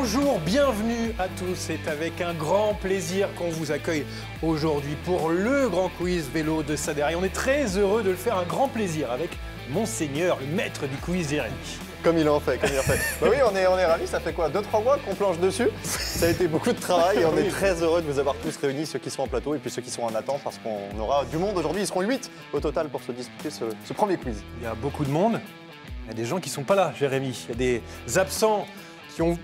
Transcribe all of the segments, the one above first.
Bonjour, bienvenue à tous. C'est avec un grand plaisir qu'on vous accueille aujourd'hui pour le grand quiz vélo de Sader. Et on est très heureux de le faire, un grand plaisir avec Monseigneur, le maître du quiz, Jérémy. Comme il en fait, comme il en fait. Bah oui, on est ravis, ça fait quoi 2-3 mois qu'on planche dessus. Ça a été beaucoup de travail et on est très heureux de vous avoir tous réunis, ceux qui sont en plateau et puis ceux qui sont en attente, parce qu'on aura du monde aujourd'hui. Ils seront 8 au total pour se disputer ce premier quiz. Il y a beaucoup de monde, il y a des gens qui ne sont pas là, Jérémy. Il y a des absents qui ont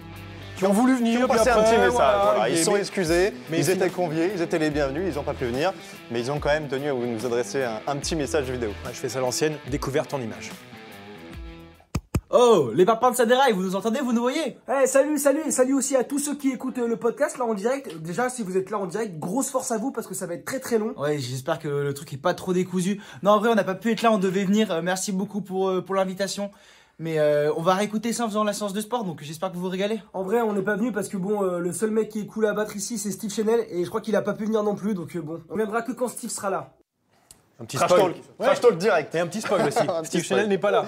voulu venir. Ils ont passé un petit message, voilà. Ils sont excusés, mais ils étaient conviés, ils étaient les bienvenus, ils n'ont pas pu venir, mais ils ont quand même tenu à nous adresser un petit message vidéo. Ouais, je fais ça à l'ancienne, découverte en images. Oh, les papins de Saderaï, vous nous entendez, vous nous voyez? Hey, salut et salut aussi à tous ceux qui écoutent le podcast là en direct. Déjà, si vous êtes là en direct, grosse force à vous parce que ça va être très long. Ouais, j'espère que le truc est pas trop décousu. Non, en vrai, on n'a pas pu être là, on devait venir. Merci beaucoup pour l'invitation. Mais on va réécouter ça en faisant la séance de sport, donc j'espère que vous vous régalez. En vrai, on n'est pas venu parce que bon, le seul mec qui est cool à battre ici, c'est Steve Chanel et je crois qu'il a pas pu venir non plus, donc bon, on viendra que quand Steve sera là. Un petit Trash spoil. talk, trash talk direct. Et un petit spoil aussi. Steve Chanel n'est pas là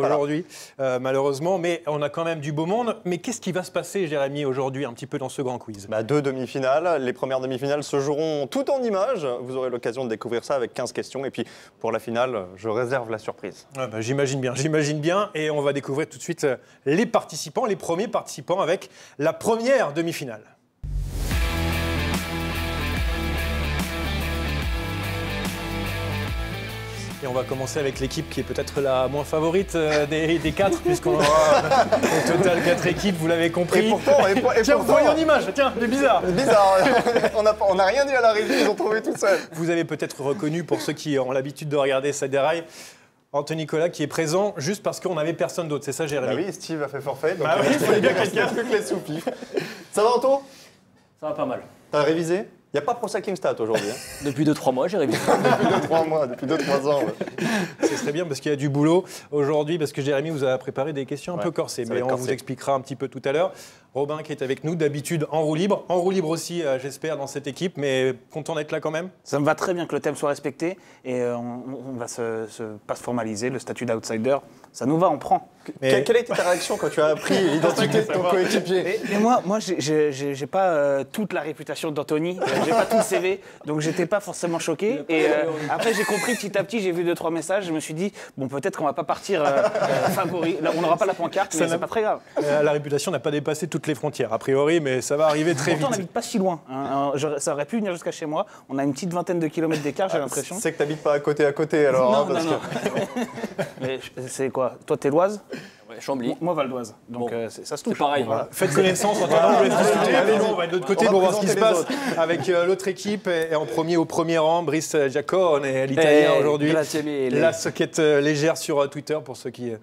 aujourd'hui, malheureusement, mais on a quand même du beau monde. Mais qu'est-ce qui va se passer, Jérémy, aujourd'hui, un petit peu dans ce grand quiz? Deux demi-finales. Les premières demi-finales se joueront tout en images. Vous aurez l'occasion de découvrir ça avec 15 questions. Et puis pour la finale, je réserve la surprise. J'imagine bien. Et on va découvrir tout de suite les participants, les premiers participants avec la première demi-finale. Et on va commencer avec l'équipe qui est peut-être la moins favorite des quatre, puisqu'on aura au total 4 équipes, vous l'avez compris. Et pourtant, tiens, vous voyez en image, tiens, c'est bizarre. Bizarre, on n'a rien dit à la régie, ils ont trouvé tout seuls. Vous avez peut-être reconnu, pour ceux qui ont l'habitude de regarder Saderaï, Anthony Nicolas qui est présent juste parce qu'on n'avait personne d'autre, c'est ça, Jérémy? Bah oui, Steve a fait forfait, donc oui, il fallait bien quelqu'un. Plus que les soupis. Ça va, Anto? Ça va pas mal. T'as révisé? Il n'y a pas Pro Cycling Stats aujourd'hui. Depuis 2-3 mois, j'ai révisé. Depuis 2-3 mois, depuis 2-3 ans. Ouais. Ce serait bien parce qu'il y a du boulot aujourd'hui, parce que Jérémy vous a préparé des questions un peu corsées, mais on vous expliquera un petit peu tout à l'heure. Robin qui est avec nous, d'habitude en roue libre. En roue libre aussi, j'espère, dans cette équipe, mais content d'être là quand même. Ça me va très bien que le thème soit respecté et on va pas se formaliser, le statut d'outsider. Ça nous va, on prend. Mais... Quelle a été ta réaction quand tu as appris l'identité de ton coéquipier? Et moi, j'ai pas toute la réputation d'Anthony, j'ai pas tout le CV, donc j'étais pas forcément choqué. Et après, j'ai compris petit à petit, j'ai vu 2-3 messages, je me suis dit, bon, peut-être qu'on va pas partir favori. Là, on n'aura pas la pancarte, mais c'est pas très grave. La réputation n'a pas dépassé toutes les frontières, a priori, mais ça va arriver très vite. On n'habite pas si loin. Ça aurait pu venir jusqu'à chez moi. On a une petite vingtaine de kilomètres d'écart, j'ai l'impression. C'est que t'habites pas à côté alors. Non, non. Mais c'est quoi? Toi, t'es l'Oise? Ouais, Chambly. Moi, Val d'Oise. Donc ça se touche. C'est pareil. Voilà. Faites connaissance en attendant, on va discuter. On va de l'autre côté pour voir ce qui se passe avec l'autre équipe. Et en premier, au premier rang, Brice Giacone, l'italien aujourd'hui. La soquette légère sur Twitter pour ceux qui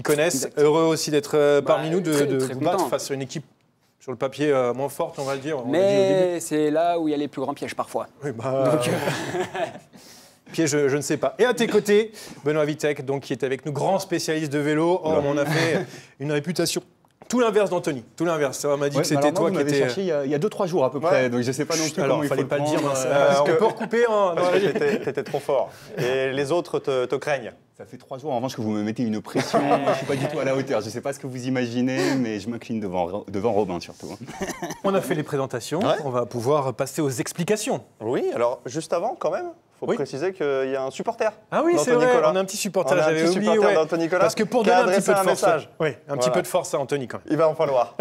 connaissent. Exactement. Heureux aussi d'être parmi nous, très de vous battre content. face à une équipe sur le papier moins forte, on va le dire. Mais c'est là où il y a les plus grands pièges parfois. Oui, piège, je ne sais pas. Et à tes côtés, Benoît Vitek, donc, qui est avec nous, grand spécialiste de vélo. On a fait une réputation. Tout l'inverse d'Anthony, tout l'inverse. Ça m'a dit que c'était toi qui étais. cherché il y a 2-3 jours à peu près, donc je ne sais pas non plus Alors, comment il fallait faut pas le dire. prendre. On peut recouper. Parce que t'étais trop fort. Et les autres te craignent. Ça fait 3 jours en revanche que vous me mettez une pression. Je ne suis pas du tout à la hauteur. Je ne sais pas ce que vous imaginez, mais je m'incline devant Robin surtout. On a fait les présentations. Ouais. On va pouvoir passer aux explications. Oui, alors juste avant quand même, il faut préciser qu'il y a un supporter. Ah oui, c'est vrai, Nicolas. on a un petit supporter, On a un j'avais petit oublié. supporter d'Anthony Nicolas Parce que pour qui a donner un petit peu de adressé un force, message. petit peu de force à Anthony quand même. Il va en falloir.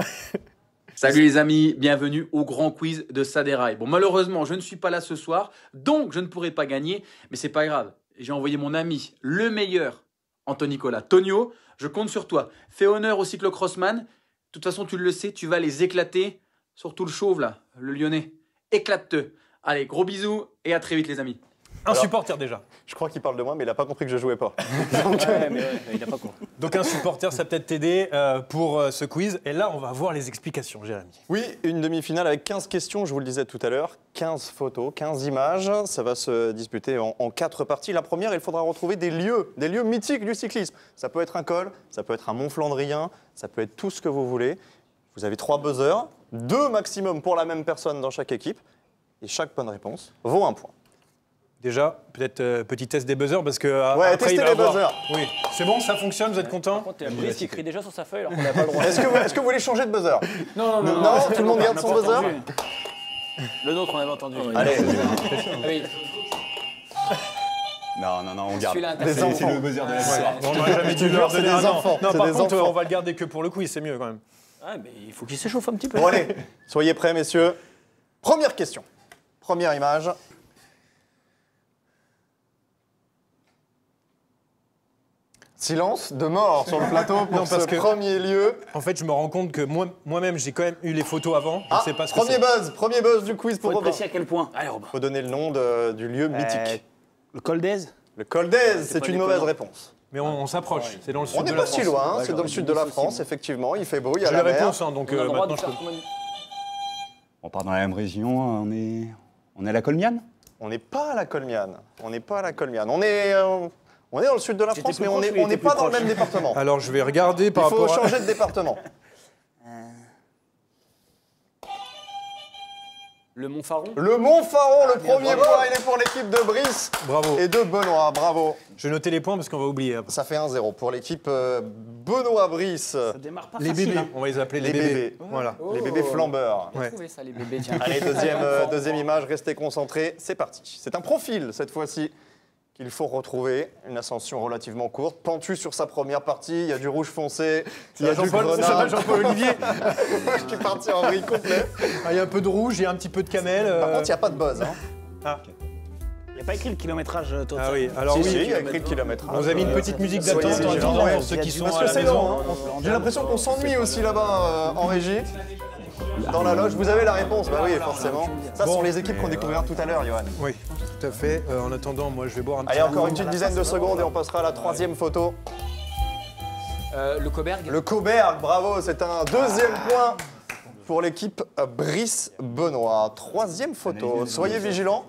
Salut les amis, bienvenue au grand quiz de Saderaï. Bon, malheureusement, je ne suis pas là ce soir, donc je ne pourrai pas gagner, mais c'est pas grave. J'ai envoyé mon ami, le meilleur, Anthony Nicolas. Tonio, je compte sur toi. Fais honneur au cyclocrossman. De toute façon, tu le sais, tu vas les éclater. Surtout le chauve là, le lyonnais. Éclate-te. Allez, gros bisous et à très vite les amis. Un supporter déjà. Je crois qu'il parle de moi, mais il n'a pas compris que je jouais pas. Il n'a pas compris. Donc un supporter, ça peut peut-être t'aider pour ce quiz. Et là, on va voir les explications, Jérémy. Oui, une demi-finale avec 15 questions, je vous le disais tout à l'heure, 15 photos, 15 images. Ça va se disputer en 4 parties. La première, il faudra retrouver des lieux mythiques du cyclisme. Ça peut être un col, ça peut être un mont flandrien, ça peut être tout ce que vous voulez. Vous avez 3 buzzers, 2 maximum pour la même personne dans chaque équipe. Et chaque bonne réponse vaut 1 point. Déjà, peut-être petit test des buzzers parce que Ouais, après testez il va les avoir... buzzers. Oui, c'est bon, ça fonctionne, vous êtes content? Par contre, il y a Brice qui écrit déjà sur sa feuille alors qu'on n'a pas le droit. Est-ce que vous voulez changer de buzzer? Non, Non, tout le monde garde son buzzer? Le nôtre, on avait entendu. Allez, Ah oui. Non, on garde. Celui-là, des enfants. C'est le buzzer de la soirée. On n'aurait jamais dû Je te leur jure, donner c'est un des an. enfants, Non, c'est par des contre, enfants. on va le garder que pour le quiz, c'est mieux quand même. Ah, mais il faut qu'il s'échauffe un petit peu. bon allez, soyez prêts messieurs. Première question, première image. Silence de mort sur le plateau pour Non, parce ce que- premier lieu. En fait, je me rends compte que moi-même, j'ai quand même eu les photos avant. Je Ah, sais pas ce que c'est. premier buzz du quiz Faut pour être Robin. précis à quel point. Allez, Robin. Faut donner le nom du lieu mythique. Le col d'Aise. Le Col d'Aise, c'est pas une déconnant. mauvaise réponse. Mais on s'approche. C'est dans le sud On de n'est la pas France. si loin, Ouais, c'est dans j'aurais le sud dit de la aussi, France, moi. effectivement, il fait beau, il y a J'ai la la mer. réponse, hein, donc On a le droit maintenant de je peux. faire combien On part dans la même région, on est à la Colmiane. On n'est pas à la Colmiane. On n'est pas à la Colmiane. On est dans le sud de la J'étais France, plus mais proche, on lui, il n'est était pas plus dans le proche. même département. Alors, je vais regarder Il par faut rapport à... changer de département. Le Montfaron. Le Mont-Faron, le premier point, il est pour l'équipe de Brice Bravo. et de Benoît. Bravo. Je vais noter les points parce qu'on va oublier après. Ça fait 1-0 pour l'équipe Benoît-Brice. Ça démarre pas Les facile. bébés, hein. on va les appeler Les les bébés. bébés. Voilà. Les bébés flambeurs. On a Ouais. trouvé ça, les bébés, tiens. Allez, deuxième image, restez concentrés, c'est parti. C'est un profil, cette fois-ci, qu'il faut retrouver. Une ascension relativement courte, pentue sur sa première partie, il y a du rouge foncé, il y a du Jean-Paul grenat. Jean-Paul Olivier. Je suis parti en vrille complet. Ah, il y a un peu de rouge, il y a un petit peu de camel. Par contre, il n'y a pas de buzz. Hein. Il n'y a pas écrit le kilométrage total. Ah oui, alors Si, oui. si, il y a écrit le kilomètre. On vous a mis une petite musique Soyez d'attente en vigilants, attendant ouais. pour ceux qui sont Parce à que la c'est maison. long. Hein. J'ai l'impression qu'on s'ennuie aussi là-bas en régie. Dans la loge, vous avez la réponse. Bah oui, forcément. Ça, ce sont les équipes qu'on découvrira tout à l'heure, Johan. Oui, tout à fait. En attendant, moi, je vais boire un petit Allez, coup. encore une petite dizaine de secondes et on passera à la troisième photo. Le Coberg. Le Coberg, bravo, c'est un deuxième point pour l'équipe Brice-Benoît. Troisième photo, soyez vigilants.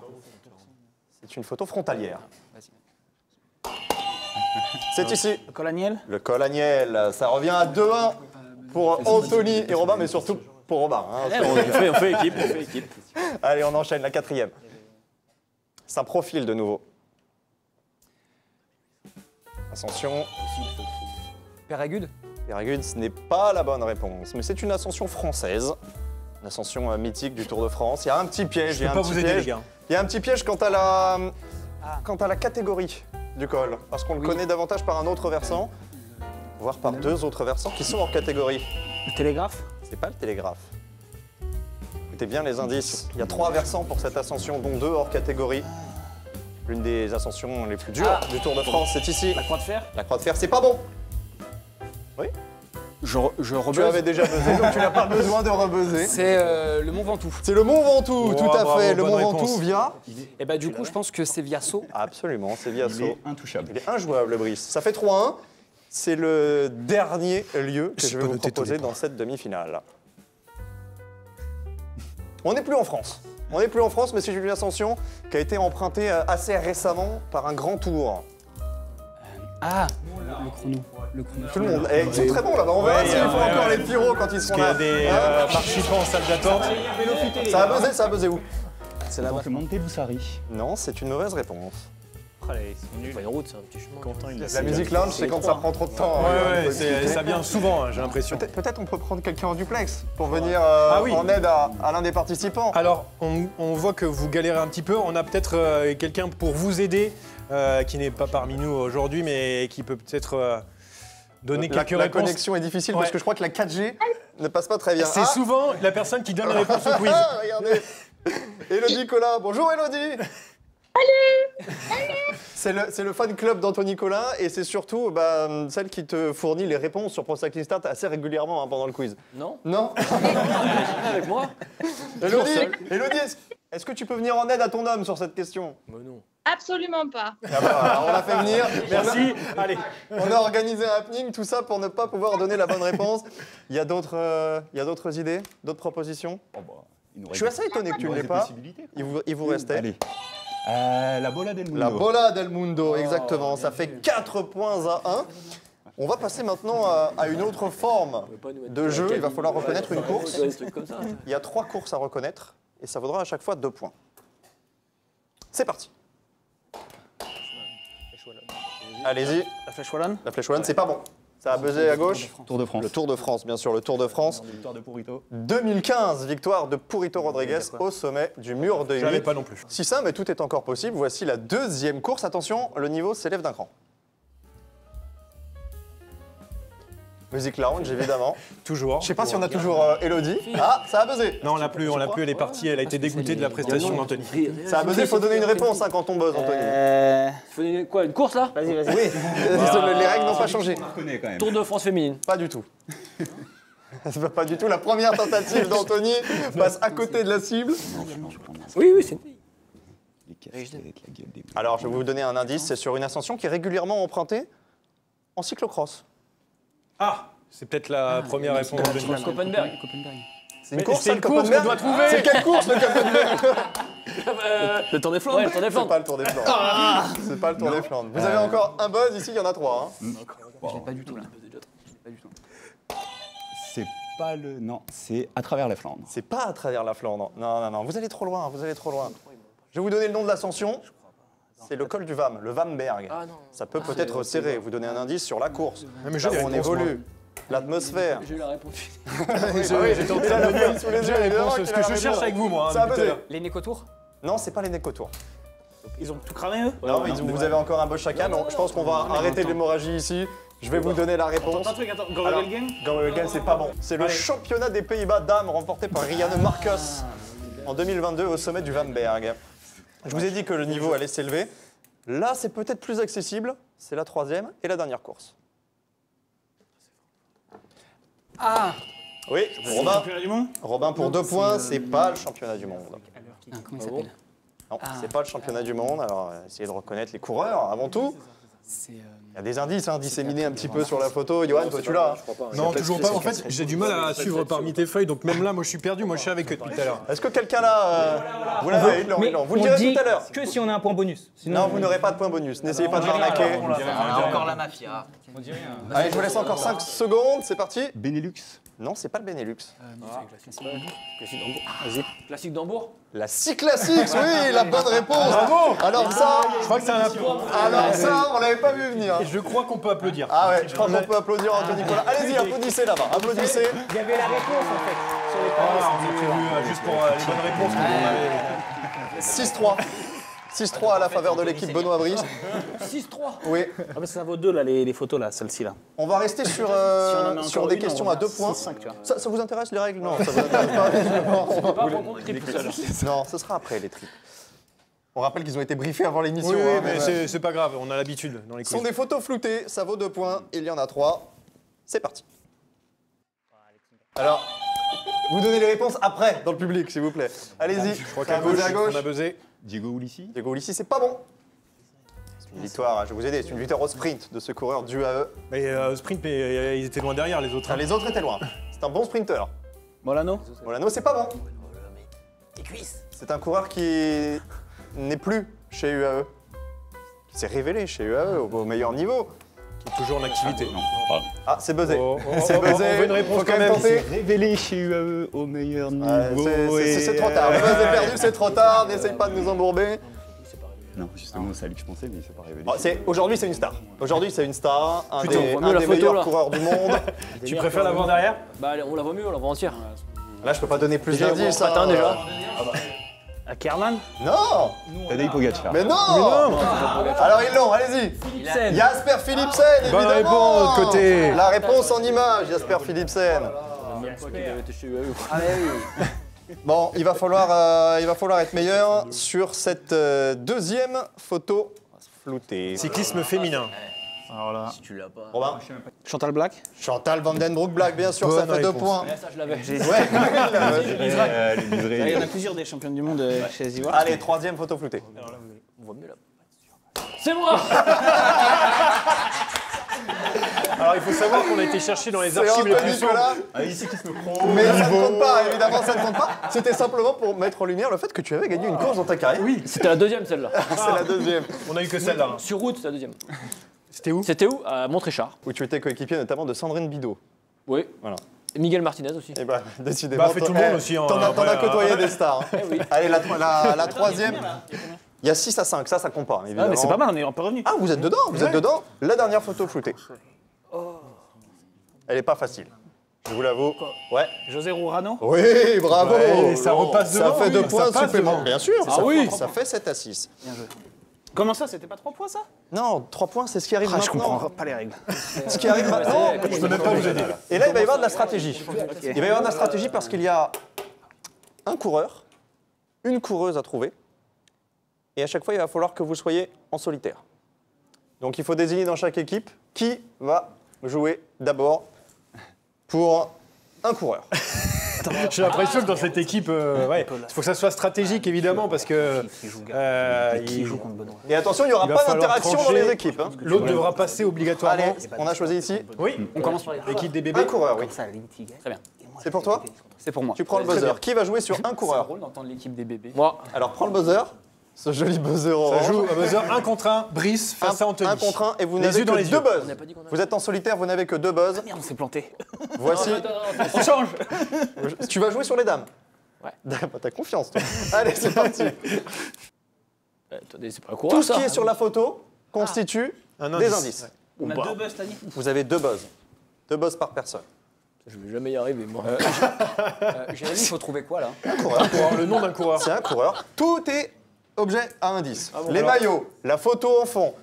C'est une photo frontalière. C'est ici, Le col Agnel. le col Agnel. Ça revient à 2-1 pour Anthony et Robin, mais surtout pour Robin. Hein. On fait équipe. Allez, on enchaîne, la quatrième. C'est un profil de nouveau. Ascension. Péragude. Péragude, ce n'est pas la bonne réponse, mais c'est une ascension française. Une ascension mythique du Tour de France. Il y a un petit piège. Je peux pas vous aider, les gars. Il y a un petit piège quant à la catégorie du col, parce qu'on le connaît davantage par un autre versant, voire par deux autres versants qui sont hors catégorie. Le télégraphe. C'est pas le télégraphe. Écoutez bien les indices. Il y a 3 versants pour cette ascension, dont 2 hors catégorie. L'une des ascensions les plus dures du Tour de France, c'est ici. La croix de fer. La croix de fer, c'est pas bon. Oui. Je Tu rebuzz. avais déjà buzzé, donc tu n'as pas besoin de rebuzzer. C'est le Mont Ventoux. C'est le Mont Ventoux, Oh, tout à bravo, fait. Le bonne Mont réponse. Ventoux via. Et bah du coup, je pense que c'est via Sceaux. Absolument, c'est via Il Sceaux. est intouchable. Il est injouable, Brice. Ça fait 3-1. C'est le dernier lieu que J'ai je vais pas vous noté tous proposer les points. dans cette demi-finale. On n'est plus en France. On n'est plus en France, mais c'est une ascension qui a été empruntée assez récemment par un grand tour. Ah. Tout le monde. Et ils sont très bons là-bas. On verra Ouais, s'il faut ouais, encore ouais. les pyros quand ils Parce seront qu'il y là. a des Hein participants en salle d'attente. Ça a buzzé où? C'est là-bas. Donc Montebussari. Non, c'est une mauvaise réponse. C'est pas une route, c'est un petit chemin. La musique lounge, c'est quand ça prend trop de temps. hein. Ouais, ça vient souvent, hein, j'ai l'impression. Peut-être on peut prendre quelqu'un en duplex pour venir oui. en aide à l'un des participants. Alors, on voit que vous galérez un petit peu. On a peut-être quelqu'un pour vous aider, qui n'est pas parmi nous aujourd'hui, mais qui peut peut-être donner quelques La réponses. connexion est difficile parce Ouais. que je crois que la 4G ne passe pas très bien. C'est souvent la personne qui donne les réponses au quiz. Ah, regardez. Élodie Collin. Bonjour Élodie. C'est le fan club d'Anthony Collin et c'est surtout celle qui te fournit les réponses sur Pro Cycling Start assez régulièrement pendant le quiz. Non. Non. Avec moi. Élodie, est-ce que tu peux venir en aide à ton homme sur cette question? Mais non. Absolument pas. Ah bah, alors, on l'a fait venir. Merci. Allez. On a organisé un happening, tout ça pour ne pas pouvoir donner la bonne réponse. Il y a d'autres idées, d'autres propositions? Je suis assez étonné que tu ne l'aies pas. Il vous restait. Allez. La Bola del Mundo. La Bola del Mundo, exactement. Ça fait 4 points à 1. On va passer maintenant à une autre forme de jeu. Il va falloir reconnaître une course. Des trucs comme ça. Il y a 3 courses à reconnaître et ça vaudra à chaque fois 2 points. C'est parti. Allez-y. La flèche wallonne. La flèche wallonne, c'est pas bon. Ça a buzzé à gauche. Tour de France. Le Tour de France, bien sûr, le Tour de France. Victoire de Purito. 2015, victoire de Purito Rodriguez au sommet du mur de Je l'avais Huy. pas non plus. Si ça, mais tout est encore possible. Voici la deuxième course. Attention, le niveau s'élève d'un cran. Musique lounge, évidemment. Toujours. Je sais pas si on a toujours Elodie. Ah, ça a buzzé. Non, on l'a plus, elle est partie, elle a été dégoûtée de la prestation d'Anthony. Ça a buzzé, il faut donner une réponse hein, quand on buzz, Anthony. Il faut donner quoi, une course là? Vas-y, vas-y. Oui, les règles n'ont pas changé. On reconnaît quand même. Tour de France féminine. Pas du tout. C'est pas du tout. La première tentative d'Anthony passe à côté de la cible. Oui, oui, c'est. Les casquettes, la gueule des... Alors, je vais vous donner un indice. C'est sur une ascension qui est régulièrement empruntée en cyclocross. Ah, c'est peut-être la première réponse d'Anthony. Copenberg. C'est une course, c'est ça, une le course Copenberg qu'on doit trouver. C'est quelle course, le Copenberg? Le Tour des Flandres. Ouais, le Tour des C'est Flandres. pas le Tour des Flandres. C'est pas le Tour des Flandres. Vous avez encore un buzz ici, il y en a 3. Hein. Je l'ai pas du tout là. C'est pas le... Non, c'est à travers la Flandre. C'est pas à travers la Flandre. Non, non, non. Vous allez trop loin, vous allez trop loin. Je vais vous donner le nom de l'ascension. C'est le col du Vam, le Vamberg. Ah non. Ça peut peut-être serrer. Vous donner un indice sur la course. mais Là j'ai où les on réponses, évolue. L'atmosphère. J'ai eu la réponse. J'étais en train de me dire sous les yeux, j'ai la évidemment réponse, ce qu'il que a je la cherche réponse. avec vous, moi. Ça a depuis tout à buzzé. l'heure. Les Nécotours. Non, c'est pas les Nécotours. Ils ont tout cramé, eux? Non, mais vous avez encore un buzz chacun. Mais je pense qu'on va arrêter l'hémorragie ici. Je vais vous donner la réponse. Attends un truc, attends. Alors, Gorgelgen. Gorgelgen, c'est pas bon. C'est le championnat des Pays-Bas dames remporté par Rianne Marcos en 2022 au sommet du Vamberg. Je vous ai dit que le niveau allait s'élever. Là, c'est peut-être plus accessible. C'est la troisième et la dernière course. Ah. Oui, Robin. Championnat du monde? Robin pour 2 points, c'est pas le championnat du monde. Comment il s'appelle? Non, c'est pas le championnat du monde. Alors, essayez de reconnaître les coureurs avant tout. Il y a des indices disséminés un petit peu sur la photo. Johan, toi, tu l'as? Non, toujours pas. En fait, j'ai du mal à suivre parmi tes feuilles, donc même là, moi, je suis perdu. Moi, je suis avec eux depuis tout à l'heure. Est-ce que quelqu'un là. Vous l'avez, vous le direz tout à l'heure. Que si on a un point bonus. Non, vous n'aurez pas de point bonus. N'essayez pas de m'arnaquer. Encore la mafia. Allez, je vous laisse encore 5 secondes. C'est parti. Benelux. Non, c'est pas le Benelux. Vas-y. Classique d'Hambourg. La C-Classics, oui, la bonne réponse. Bravo. Alors ça, Je crois que c'est un alors ça, on l'avait pas vu venir. Je crois qu'on peut applaudir. Ah ouais, je crois qu'on peut applaudir Anthony Nicolas. Allez-y, applaudissez là-bas, applaudissez. Il y avait la réponse en fait. Sur les Ah, on a prévu juste pour les bonnes réponses. qu'on avait. 6-3. 6-3 à la faveur de l'équipe Benoît Brice. 6-3. Oui, Ah, bah ça vaut 2 là, les photos là, celle-ci là. on va rester sur, en met sur encore des une, questions on à a 2 points. 6-5, tu vois. Ça vous intéresse les règles? Non, ça vous intéresse pas. Pas rencontre triple seul. Non, ce sera après les tripes. On rappelle qu'ils ont été briefés avant l'émission. Oui, hein, mais c'est pas grave, on a l'habitude dans les Ce sont quiz. des photos floutées, ça vaut 2 points, il y en a 3. C'est parti. Alors, vous donnez les réponses après, dans le public, s'il vous plaît. Allez-y, Je crois ça a qu'à buzzé gauche, à gauche. on a buzzé. Diego Ulissi. Diego Ulissi, c'est pas bon. C'est une victoire, je vais vous aider, c'est une victoire au sprint de ce coureur dû à eux. Mais sprint, mais ils étaient loin derrière les autres. Ah, les autres étaient loin. C'est un bon sprinter. Molano? Molano, c'est pas bon. Tes cuisses. C'est un coureur qui n'est plus chez UAE. Qui s'est révélé chez UAE au meilleur niveau. Qui est toujours en activité. Non, pardon. Ah, c'est buzzé. C'est buzzé. On veut une réponse Faut quand même. tenter. Révélé chez UAE au meilleur niveau. C'est trop tard. Le buzz est perdu, c'est trop tard. N'essaye pas de nous embourber. Non, justement, c'est à lui que je pensais, mais c'est pas révélé. Aujourd'hui, c'est une star. Aujourd'hui, c'est une star. Un Putain, on des, voit mieux un la des photo, meilleurs là. coureurs du monde. Tu préfères l'avoir derrière? Bah allez, on la voit mieux, on la voit entière. Là, je peux pas donner plus Déjà, d'indices. on patin, déjà. À Kerman? Non. Tadej Pogacar. Mais non. Alors, ils l'ont, allez-y. Philipsen. Jasper Philipsen, évidemment. Bonne réponse de l'autre côté. La réponse en image, Jasper Philipsen. Même pas qu'il avait été chez UAE. Bon, il va falloir être meilleur sur cette deuxième photo floutée. Cyclisme féminin. Alors là. Si tu l'as pas. Robin. Chantal Black? Chantal Vandenbroek-Black, bien sûr, ça Bonne fait 2 réponse. points. Ouais, ça je l'avais. Ouais. Les livrets. Il y en a plusieurs des championnes du monde chez les Ivoires. Allez, troisième photo floutée. On voit mieux là. C'est moi. Alors il faut savoir qu'on a été chercher dans les C'est archives les Anthony plus sombres. Nicolas. Ah, ici, qui se me prend. Mais ça ne compte pas, évidemment, ça ne compte pas. C'était simplement pour mettre en lumière le fait que tu avais gagné une course dans ta carrière. Oui, C'était la deuxième celle-là. c'est la deuxième. On a eu que celle-là. hein. Sur route, c'est la deuxième. C'était où? C'était où? À Montréchard. Où tu étais coéquipier notamment de Sandrine Bidot. Oui. Voilà. Et Miguel Martinez aussi. Et bah, décidément. Bah, fait tout le monde aussi, hein, T'en as après, côtoyé des stars. Eh oui. Allez, la troisième. Il y a 6 à 5, ça compte pas, évidemment. Ah, mais c'est pas mal, on est un peu revenu. Ah, vous êtes dedans, vous êtes dedans. La dernière photo floutée. Elle est pas facile. Je vous l'avoue. Ouais. José Rourano. Oui, bravo. Ouais, ça repasse devant. Ça fait 2 oui, points ça passe supplémentaires. devant. Bien sûr. Ah oui. Ça fait 7 à 6. Bien joué. Comment ça, c'était pas 3 points, ça? Non, 3 points, c'est ce qui arrive Ah, je maintenant. comprends pas les règles. Ce qui arrive maintenant. Je peux même pas vous aider. Et là, il va y avoir de la stratégie. Il va y avoir de la stratégie parce qu'il y a un coureur, une coureuse à trouver. Et à chaque fois, il va falloir que vous soyez en solitaire. Donc, il faut désigner dans chaque équipe qui va jouer d'abord pour un coureur. J'ai l'impression que dans cette équipe, il faut que ça soit stratégique évidemment parce que Et attention, il n'y aura va pas falloir d'interaction dans trancher. les équipes. Hein. l'autre devra passer obligatoirement. Allez, on a choisi ici Oui, On commence par les l'équipe des bébés. un coureur, oui. Ça, limite, il gagne. Très bien. C'est pour toi? C'est pour moi. Tu prends le buzzer. Qui va jouer sur un coureur? drôle d'entendre l'équipe des bébés. Moi, Alors, prends le buzzer. Ce joli buzzer Ça orange. joue à buzzer 1 contre 1, Brice face à Anthony. Un contre un et vous Les n'avez yeux dans que les 2 yeux. buzz. n'a pas dit qu'on a- Vous êtes en solitaire, vous n'avez que 2 buzz. Merde, on s'est planté. Voici. On change. Tu vas jouer sur les dames. Ouais. T'as confiance, toi. Allez, c'est parti. attendez, c'est pas un Tout coureur ce ça. qui est sur la photo constitue Un des indices. On a 2 buzz, Tani. Vous avez 2 buzz. 2 buzz par personne. Je vais jamais y arriver moi. Jérémy, il faut trouver quoi là? Coureur, le nom d'un coureur. C'est un coureur. Tout est objet à indice. bon, Les alors. maillots, la photo en fond,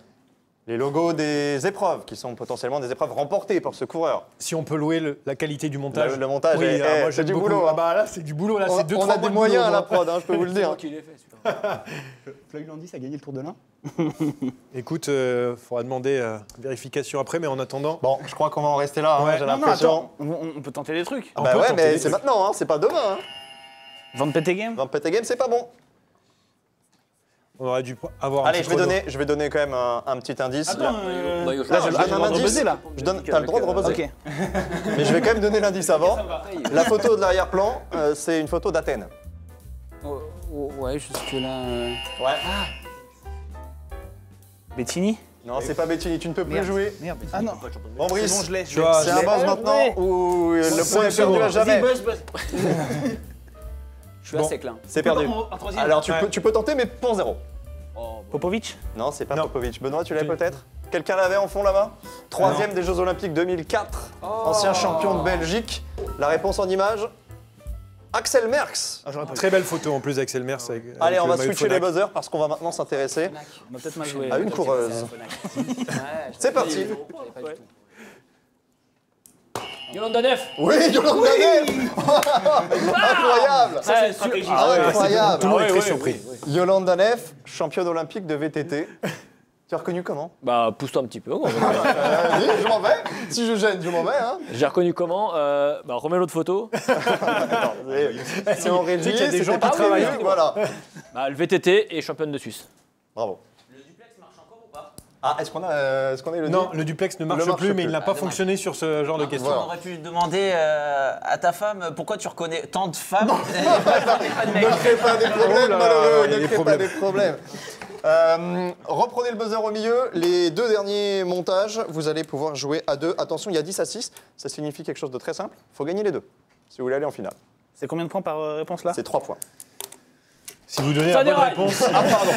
les logos des épreuves, qui sont potentiellement des épreuves remportées par ce coureur. Si on peut louer la qualité du montage. Le montage, oui, est- moi c'est j'aime du beaucoup. boulot. Ah hein. bah là c'est du boulot, là On, c'est 2-3 on a des moyens à la prod. prod, hein, je peux vous le dire. Qu'il est fait celui-là. Floyd Landis a gagné le Tour de l'Ain. Écoute, faudra demander vérification après, mais en attendant. Bon, je crois qu'on va en rester là, hein, Ouais. j'ai Non, non, l'impression. attends. On peut tenter des trucs. On Bah peut ouais, tenter mais des c'est trucs. maintenant, hein, c'est pas demain. Hein. Van Petegem. Dans Petit Game, c'est pas bon. On aurait dû avoir un Allez, petit je vais donner quand même un petit indice. Attends, Maillot là, jaune. j'ai le je donne droit un de indice. rebuzzer, là. T'as le droit de rebuzzer. Ok. Mais je vais quand même donner l'indice avant. La photo de l'arrière-plan, c'est une photo d'Athènes. Ouais, jusque là. Ouais. Bettini. Non, c'est pas Bettini, tu ne peux plus jouer. Merde. Ah non. Bon, Brice, C'est bon, je l'ai. Tu vois, c'est un buzz maintenant ou le point est perdu à jamais. Buzz, buzz. Je suis à sec là. C'est perdu. Un troisième. Alors tu peux tenter, mais point 0. Popovic. Non, c'est pas Non. Popovic. Benoît, tu l'avais peut-être? Quelqu'un l'avait en fond là-bas? Troisième des Jeux Olympiques 2004, ancien champion de Belgique. La réponse en image, Axel Merckx. Très belle photo en plus d'Axel Merckx. Allez, on va switcher les buzzers parce qu'on va maintenant s'intéresser On a peut-être mal joué. à une coureuse. C'est parti. Yolanda Neff. Oui, Yolande Danef. Incroyable. Ça, c'est une stratégie. Incroyable. Tout le monde est très surpris. Yolande Danef, championne olympique de VTT. Tu as reconnu comment? Bah pousse-toi un petit peu. Vas-y, je m'en vais. Si je gêne, je m'en vais. Hein. J'ai reconnu comment bah remets l'autre photo. C'est en régie, qu'il y a des gens c'était qui pas travaillent. prévu, Voilà. Bah le VTT et championne de Suisse. Bravo. Le duplex marche encore ou pas? Ah, est-ce qu'on est le Non, le duplex ne marche marche plus, mais plus. il n'a pas fonctionné sur ce genre de questions. Voilà. On aurait pu demander à ta femme pourquoi tu reconnais tant de femmes. Ne crée pas des problèmes, Oh là là, malheureux, il y a ne des crée pas problèmes. des problèmes. Reprenez le buzzer au milieu. Les 2 derniers montages, vous allez pouvoir jouer à 2. Attention, il y a 10 à 6. Ça signifie quelque chose de très simple. Il faut gagner les 2 si vous voulez aller en finale. C'est combien de points par réponse là? C'est 3 points. Si vous donnez Ça la bonne déraille. réponse, Ah, pardon.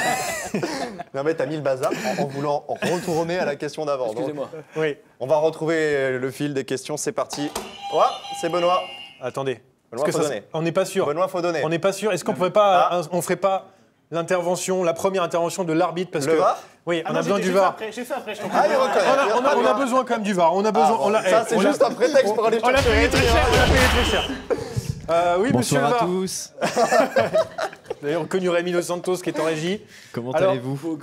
Non, mais t'as mis le bazar en voulant retourner à la question d'avant. Donc, Excusez-moi. oui. on va retrouver le fil des questions. C'est parti. Ouais, c'est Benoît. Attendez. Benoît, Parce que faut ça- donner. on n'est pas sûr. Benoît, faut donner. On n'est pas sûr. Est-ce qu'on pourrait pas, on ferait pas l'intervention, la première intervention de l'arbitre parce Le que VAR? oui, Ah on non, a besoin j'ai du fait VAR. après, j'ai fait après, je t'en Ah, il prie. reconnaît. On a besoin quand même du VAR. On a besoin. Ah, bon, on l'a- ça, c'est on l'a- juste un prétexte pour aller On l'a chercher payé les très cher. On l'a payé très cher. Oui, monsieur le Bonsoir à VAR. tous. D'ailleurs, connu Rémi Dos Santos qui est en régie. Comment Alors, allez-vous?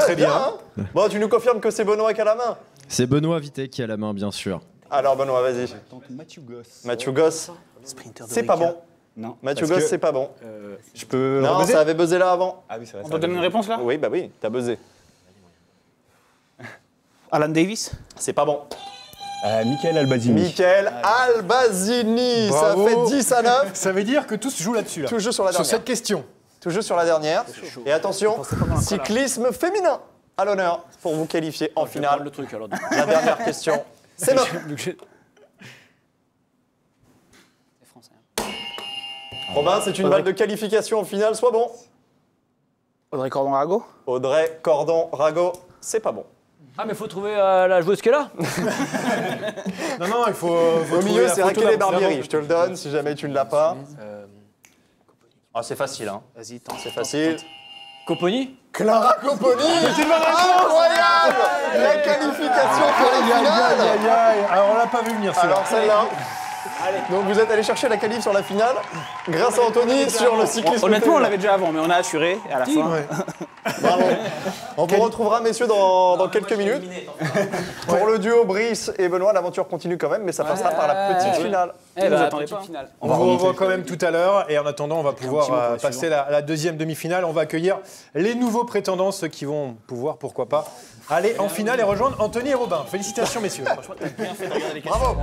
Très bien. Bon, tu nous confirmes que c'est Benoît qui a la main? C'est Benoît Vité qui a la main, bien sûr. Alors, Benoît, vas-y. Tente Mathieu Goss. Mathieu Goss, Sprinter de c'est pas Wika. bon. Non. Mathieu parce Goss, que c'est pas bon. Je peux. Non, rebuzzer ça avait buzzé là avant. Ah oui, c'est vrai. On ça doit va donner une buzzer. réponse là? Oui, bah oui, t'as buzzé. Alan Davis. C'est pas bon. Michael Albazini. Michael Albazini, Bravo. ça fait 10 à 9. Ça veut dire que tout se joue là-dessus. Là. Tout jeu sur la Sur dernière. cette question. Tout jeu sur la dernière. Et attention, cyclisme féminin à l'honneur pour vous qualifier en Je vais prendre finale. le truc alors. La dernière question, c'est notre. C'est français. Robin, c'est une balle de qualification en finale, sois bon. Audrey Cordon-Rago. Audrey Cordon-Rago, c'est pas bon. Ah, mais faut trouver la joueuse qui est là. Non, il faut au milieu, c'est Raquel Barbieri. Barbieri. Je te le donne si jamais tu ne l'as pas. Ah, c'est facile, hein. Vas-y, tente. C'est facile. Coponi. Clara Coponi. Incroyable. La qualification pour les finales. Alors, on l'a pas vu venir, Alors, celle-là. Donc, vous êtes allé chercher la qualif sur la finale grâce à Anthony sur le cyclisme. Honnêtement, on l'avait déjà avant, mais on a assuré à la fin. Bravo. On vous retrouvera, messieurs, dans quelques minutes. Pour le duo Brice et Benoît, l'aventure continue quand même, mais ça passera par la petite finale. Eh ben, attendez pas. On vous revoit quand même tout à l'heure et en attendant, on va pouvoir passer la deuxième demi-finale. On va accueillir les nouveaux prétendants, ceux qui vont pouvoir, pourquoi pas, aller en finale et rejoindre Anthony et Robin. Félicitations, messieurs. Bravo.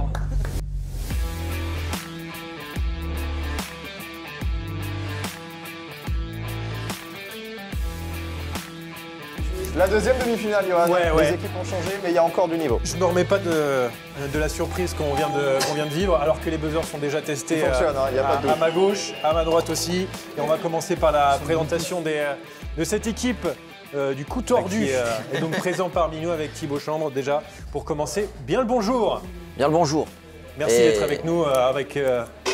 La deuxième demi-finale, Johan. Les équipes ont changé, mais il y a encore du niveau. Je ne me remets pas de la surprise qu'on vient de vivre, alors que les buzzers sont déjà testés à ma gauche, à ma droite aussi. Et on va commencer par la présentation de cette équipe du coup tordu. Qui est donc présent parmi nous avec Thibaut Chambre déjà. Pour commencer, bien le bonjour. Bien le bonjour. Merci d'être avec nous.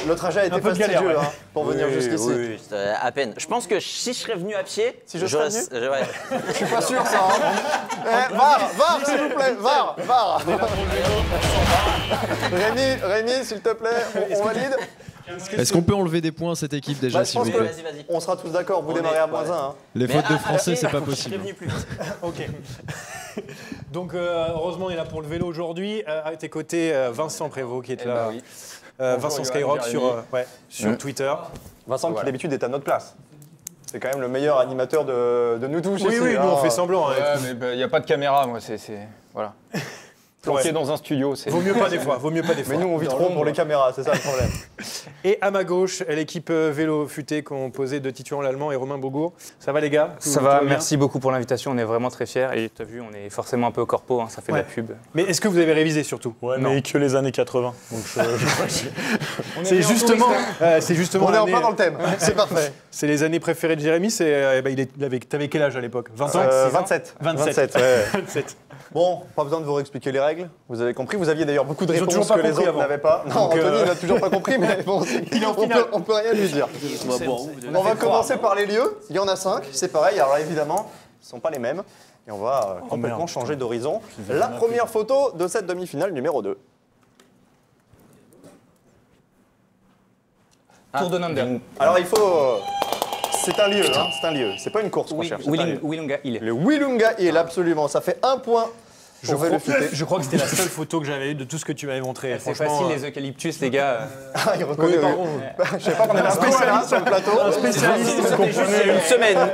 Le trajet a été fastidieux pour venir jusqu'ici. Oui, à peine. Je pense que si je serais venu à pied, je serais venu je suis pas sûr ça. VAR, s'il vous plaît, VAR. Rémi, s'il te plaît, on valide. Est-ce qu'on peut enlever des points à cette équipe déjà, s'il vous plaît? Vas-y. On sera tous d'accord, vous démarrez à -1. Les fautes de français, c'est pas possible. Ok. Donc heureusement, il est là pour le vélo aujourd'hui. À tes côtés, Vincent Prévost qui est là. Vincent Skyrock sur Twitter. Vincent qui d'habitude est à notre place. C'est quand même le meilleur animateur de nous tous. Oui, nous on fait semblant. Mais il n'y a pas de caméra, moi, voilà. Planqué dans un studio, c'est... Vaut mieux pas des fois. Mais nous, on vit trop pour les caméras, c'est ça le problème. Et à ma gauche, l'équipe vélo futé composée de Titouan Lallemand et Romain Beaugour. Ça va les gars? Ça va, merci beaucoup pour l'invitation, on est vraiment très fiers. Et tu as vu, on est forcément un peu corpo, ça fait de la pub. Mais est-ce que vous avez révisé surtout? Ouais, mais que les années 80. C'est justement... on est en plein dans le thème, c'est parfait. C'est les années préférées de Jérémy, t'avais quel âge à l'époque? 20 ans? 27. 27. Bon, pas besoin de vous réexpliquer les règles, vous avez compris. Vous aviez d'ailleurs beaucoup de réponses que les autres n'avaient pas. Non, Anthony n'a toujours pas compris, mais bon, on peut rien lui dire. On va commencer par les lieux, il y en a 5, c'est pareil, alors évidemment, ils ne sont pas les mêmes. Et on va complètement changer d'horizon. La première photo de cette demi-finale numéro 2. Tour de Nanda. Alors il faut... C'est un lieu, c'est un lieu. C'est pas une course qu'on cherche. Willunga Hill. Le Willunga Hill, absolument. Ça fait 1 point. Je crois que c'était la seule photo que j'avais eue de tout ce que tu m'avais montré. C'est facile, les eucalyptus, les gars. Ah, il reconnaît. Je sais pas qu'on avait un spécialiste sur le plateau. Un spécialiste. Une semaine.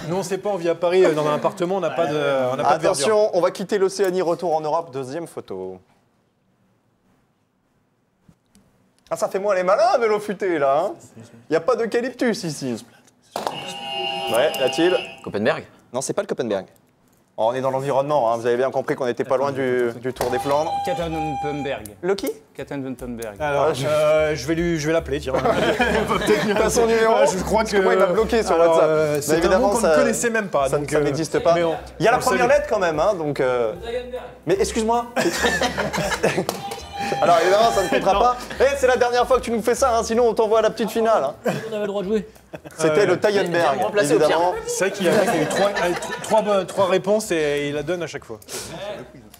Nous, on ne sait pas, on vit à Paris, dans un appartement, on n'a pas de verdure. Attention, on va quitter l'Océanie, retour en Europe. Deuxième photo. Ah, ça fait moins les malins, vélo futé, là. Il n'y a pas d'eucalyptus ici. Ouais, l'a-t-il? Copenberg? Non, c'est pas le Copenberg. Oh, on est dans l'environnement, vous avez bien compris qu'on n'était pas loin du Tour des Flandres. Kattenwumpenberg. Le qui? Kattenwumpenberg. Alors, je vais l'appeler, tiens. Pas son numéro. Je crois que... Moi, il m'a bloqué sur WhatsApp. C'est un mot qu'on ne connaissait même pas. Ça n'existe pas. Il y a la première lettre quand même, donc... Mais excuse-moi. Alors évidemment, ça ne comptera pas. Et c'est la dernière fois que tu nous fais ça, sinon on t'envoie à la petite finale. On avait le droit de jouer. C'était le Taillenberg, évidemment. C'est vrai qu'il y a eu trois réponses et il la donne à chaque fois.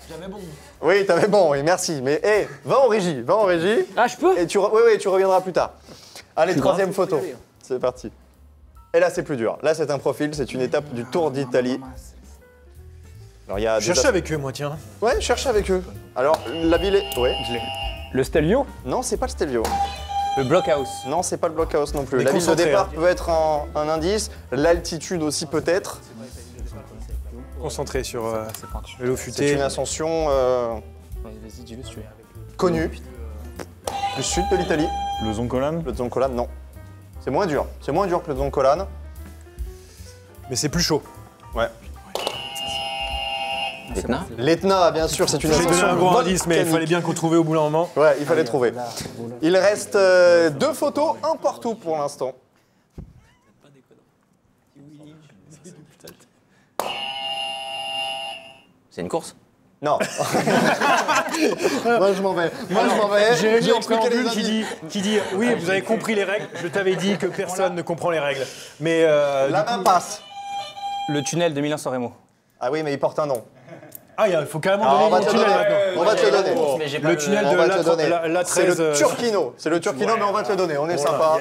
J'avais bon. Oui, t'avais bon, oui, merci. Mais va en régie. Ah, je peux? Et tu reviendras plus tard. Allez, troisième photo. C'est parti. Et là, c'est plus dur. Là, c'est un profil, c'est une étape du Tour d'Italie. Alors, cherche avec eux, moi, tiens. Ouais, cherche avec eux. Alors, la ville est... Ouais, je l'ai. Le Stelvio? Non, c'est pas le Stelvio. Le Blockhouse? Non, c'est pas le Blockhouse non plus. La ville de départ peut être un indice, l'altitude aussi peut-être. Concentré sur vélo futé. C'est une ascension Vas-y, dis-le si tu veux. connue. Du sud de l'Italie. Le Zoncolan? Le Zoncolan, non. C'est moins dur. C'est moins dur que le Zoncolan. Mais c'est plus chaud. Ouais. L'Etna? L'Etna, bien sûr, c'est une J'ai donné ascension un gros indice, mais il fallait bien qu'on trouve au bout d'un moment. Ouais, il fallait trouver. Il reste 2 photos, un partout pour l'instant. C'est une course? Non. Moi, je m'en vais. Jérémy en préambule qui dit oui, vous avez compris les règles. Je t'avais dit que personne ne comprend les règles. Mais la main passe. Le tunnel de Milan-San Remo. Ah oui, mais il porte un nom. Ah, il faut carrément donner le tunnel maintenant. On va te le donner. Le tunnel de l'A13. C'est le Turquino. C'est le Turquino, mais on va te le donner. On est sympa.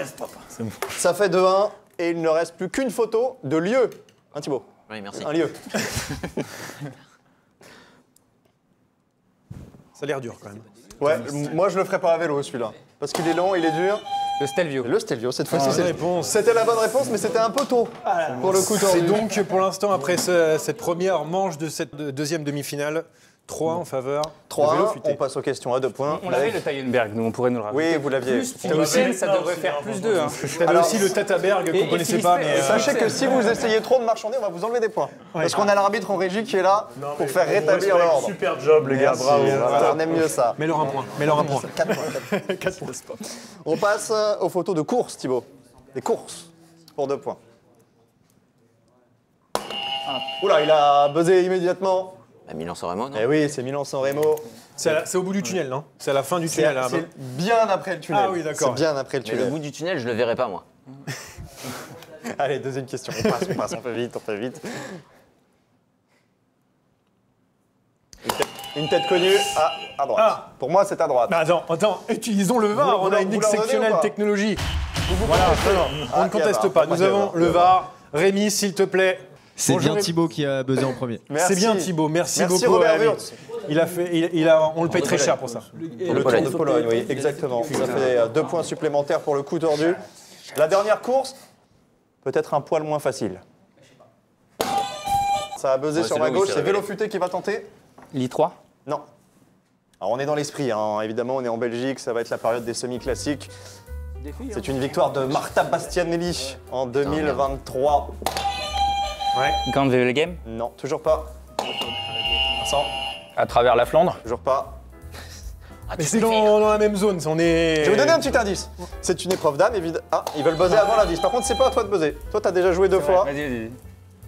Ça fait 2-1 et il ne reste plus qu'une photo de lieu. Hein, Thibaut? Oui, merci. Un lieu. Ça a l'air dur quand même. Ouais, moi je le ferai pas à vélo celui-là. Parce qu'il est long, il est dur. Le Stelvio. Le Stelvio, cette fois-ci, c'était la bonne réponse, mais c'était un peu tôt pour le coup. C'est donc pour l'instant, après cette première manche de cette deuxième demi-finale, 3 en faveur. 3, on passe aux questions à 2 points. On l'avait le Taillenberg, nous on pourrait nous le rappeler. Oui, vous l'aviez. Ça devrait faire plus 2. Hein. T'avais aussi le Tataberg qu'on connaissait pas. Mais sachez que si vous essayez trop de marchander, on va vous enlever des points. Parce qu'on a l'arbitre en régie qui est là pour faire rétablir l'ordre. Super job, les gars, bravo. Voilà, on aime mieux ça. Mets-leur un point. 4 points. On passe aux photos de course, Thibaut. Des courses pour 2 points. Oula, il a buzzé immédiatement. Milan-San Remo, non? Eh oui, c'est Milan-San Remo. C'est au bout du tunnel, non? C'est à la fin du tunnel. C'est bien après le tunnel. Ah oui, d'accord. C'est bien après le tunnel. Mais le bout du tunnel, je le verrai pas, moi. Allez, deuxième question. On fait vite. Une tête connue à droite. Ah. Pour moi, c'est à droite. Mais attends, utilisons le VAR. On a une exceptionnelle technologie. Voilà, on ne conteste pas. Nous avons le VAR. Rémi, s'il te plaît. C'est bien Thibaut qui a buzzé en premier. C'est bien Thibaut, merci beaucoup. Robert Wurtz. On le paye très cher pour ça. Le Tour de Pologne, oui, exactement. Ça fait 2 points supplémentaires pour le coup tordu. La dernière course, peut-être un poil moins facile. Ça a buzzé sur ma gauche, c'est Vélo Futé qui va tenter. L'I3? Non. Alors on est dans l'esprit, hein. Évidemment on est en Belgique, ça va être la période des semi-classiques. C'est une victoire de Marta Bastianelli en 2023. Ouais. Grand VL Game? Non, toujours pas. Vincent? À travers la Flandre? Toujours pas. Mais c'est dans la même zone, on est... Je vais vous donner un petit indice. C'est une épreuve d'âme, évidemment. Ah, ils veulent buzzer avant l'indice. Par contre, c'est pas à toi de buzzer. Toi, t'as déjà joué 2 fois. Vas-y.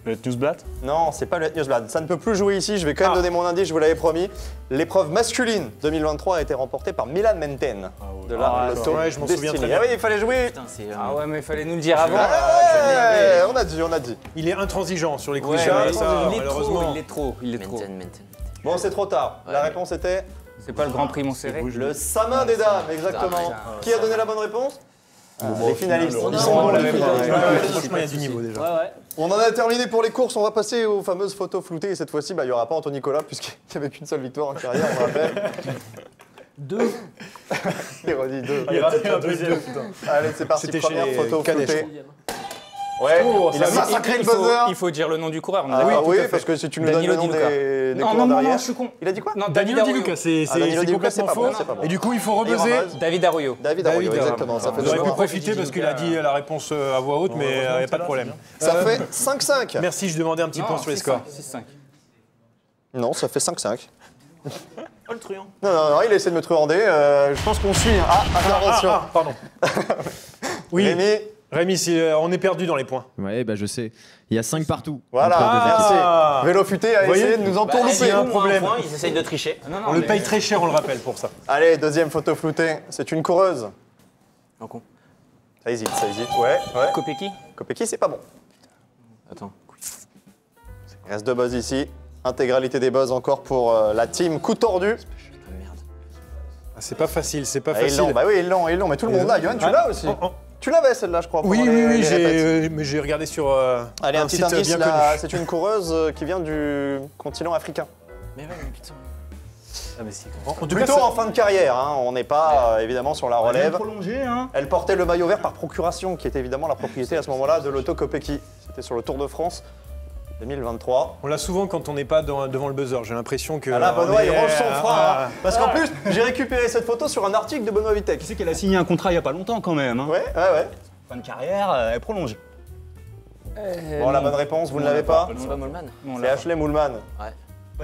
Le Newsblad? Non, c'est pas le Newsblad. Ça ne peut plus jouer ici. Je vais quand même donner mon indice, je vous l'avais promis. L'épreuve masculine 2023 a été remportée par Milan Menten. De la Lotto. Ouais, je m'en souviens très bien. Ah oui, il fallait jouer. Putain, Ah ouais, mais il fallait nous le dire avant. Ouais, on a dit. Il est intransigeant sur les coups de ça, malheureusement. Il est trop. Bon, c'est trop tard. La réponse était... C'est pas le Grand Prix Montserrat? Le Samin des dames, exactement. Qui a donné la bonne réponse? Les finalistes. Ils sont la même. Franchement, il y a du niveau déjà. On en a terminé pour les courses. On va passer aux fameuses photos floutées. Et cette fois-ci, il n'y aura pas Anthony Nicolas, puisqu'il n'y avait qu'une seule victoire en carrière, on rappelle. 2. Il redit 2. Il rate un deuxième. Allez, c'est parti. Première photo floutée. Ouais, il a massacré le buzzer. Il faut dire le nom du coureur. Oui, parce que si tu nous donnes le nom des coureurs derrière. Non, je suis con. Il a dit quoi? Non, Danilo Di Luca, c'est complètement faux. Et du coup, il faut rebuzzer. David Arroyo. David Arroyo, exactement. On aurait pu profiter parce qu'il a dit la réponse à voix haute, mais il n'y a pas de problème. Ça fait 5-5. Merci, je demandais un petit point sur les scores. 6-5. Non, ça fait 5-5. Oh, le truand. Non, il essaie de me truander. Je pense qu'on suit. Intervention. Pardon. Oui. Rémi, on est perdu dans les points. Ouais, bah je sais. Il y a 5 partout. Voilà, merci. Vélo Futé a essayé de nous entourlouper. Un problème. Ils essayent de tricher. On le paye très cher, on le rappelle, pour ça. Allez, deuxième photo floutée. C'est une coureuse. Ça hésite. Ouais. Kopecky, c'est pas bon. Attends. Il reste 2 buzz ici. Intégralité des buzz encore pour la team coup tordu. C'est pas facile, c'est pas facile. facile. Bah oui, ils l'ont, mais tout le monde l'a. Yoann, tu l'as aussi. Tu l'avais celle-là, je crois. Oui, mais j'ai regardé sur Allez, un petit site indice, bien connu. c'est une coureuse qui vient du continent africain. Mais putain. Plutôt en fin de carrière, hein. On n'est pas évidemment sur la relève. Prolongé, hein. Elle portait le maillot vert par procuration, qui était évidemment la propriété à ce moment-là de l'Auto Kopecky. C'était sur le Tour de France 2023. On l'a souvent quand on n'est pas devant le buzzer. J'ai l'impression que. Ah là, Benoît, il range son frein. Parce qu'en plus, j'ai récupéré cette photo sur un article de Benoît Vitek. Tu sais qu'elle a signé un contrat il n'y a pas longtemps quand même. Hein. Ouais. Fin de carrière, elle prolonge. Bon, la bonne réponse, vous ne l'avez pas? C'est pas Mollman. C'est Ashley Moolman.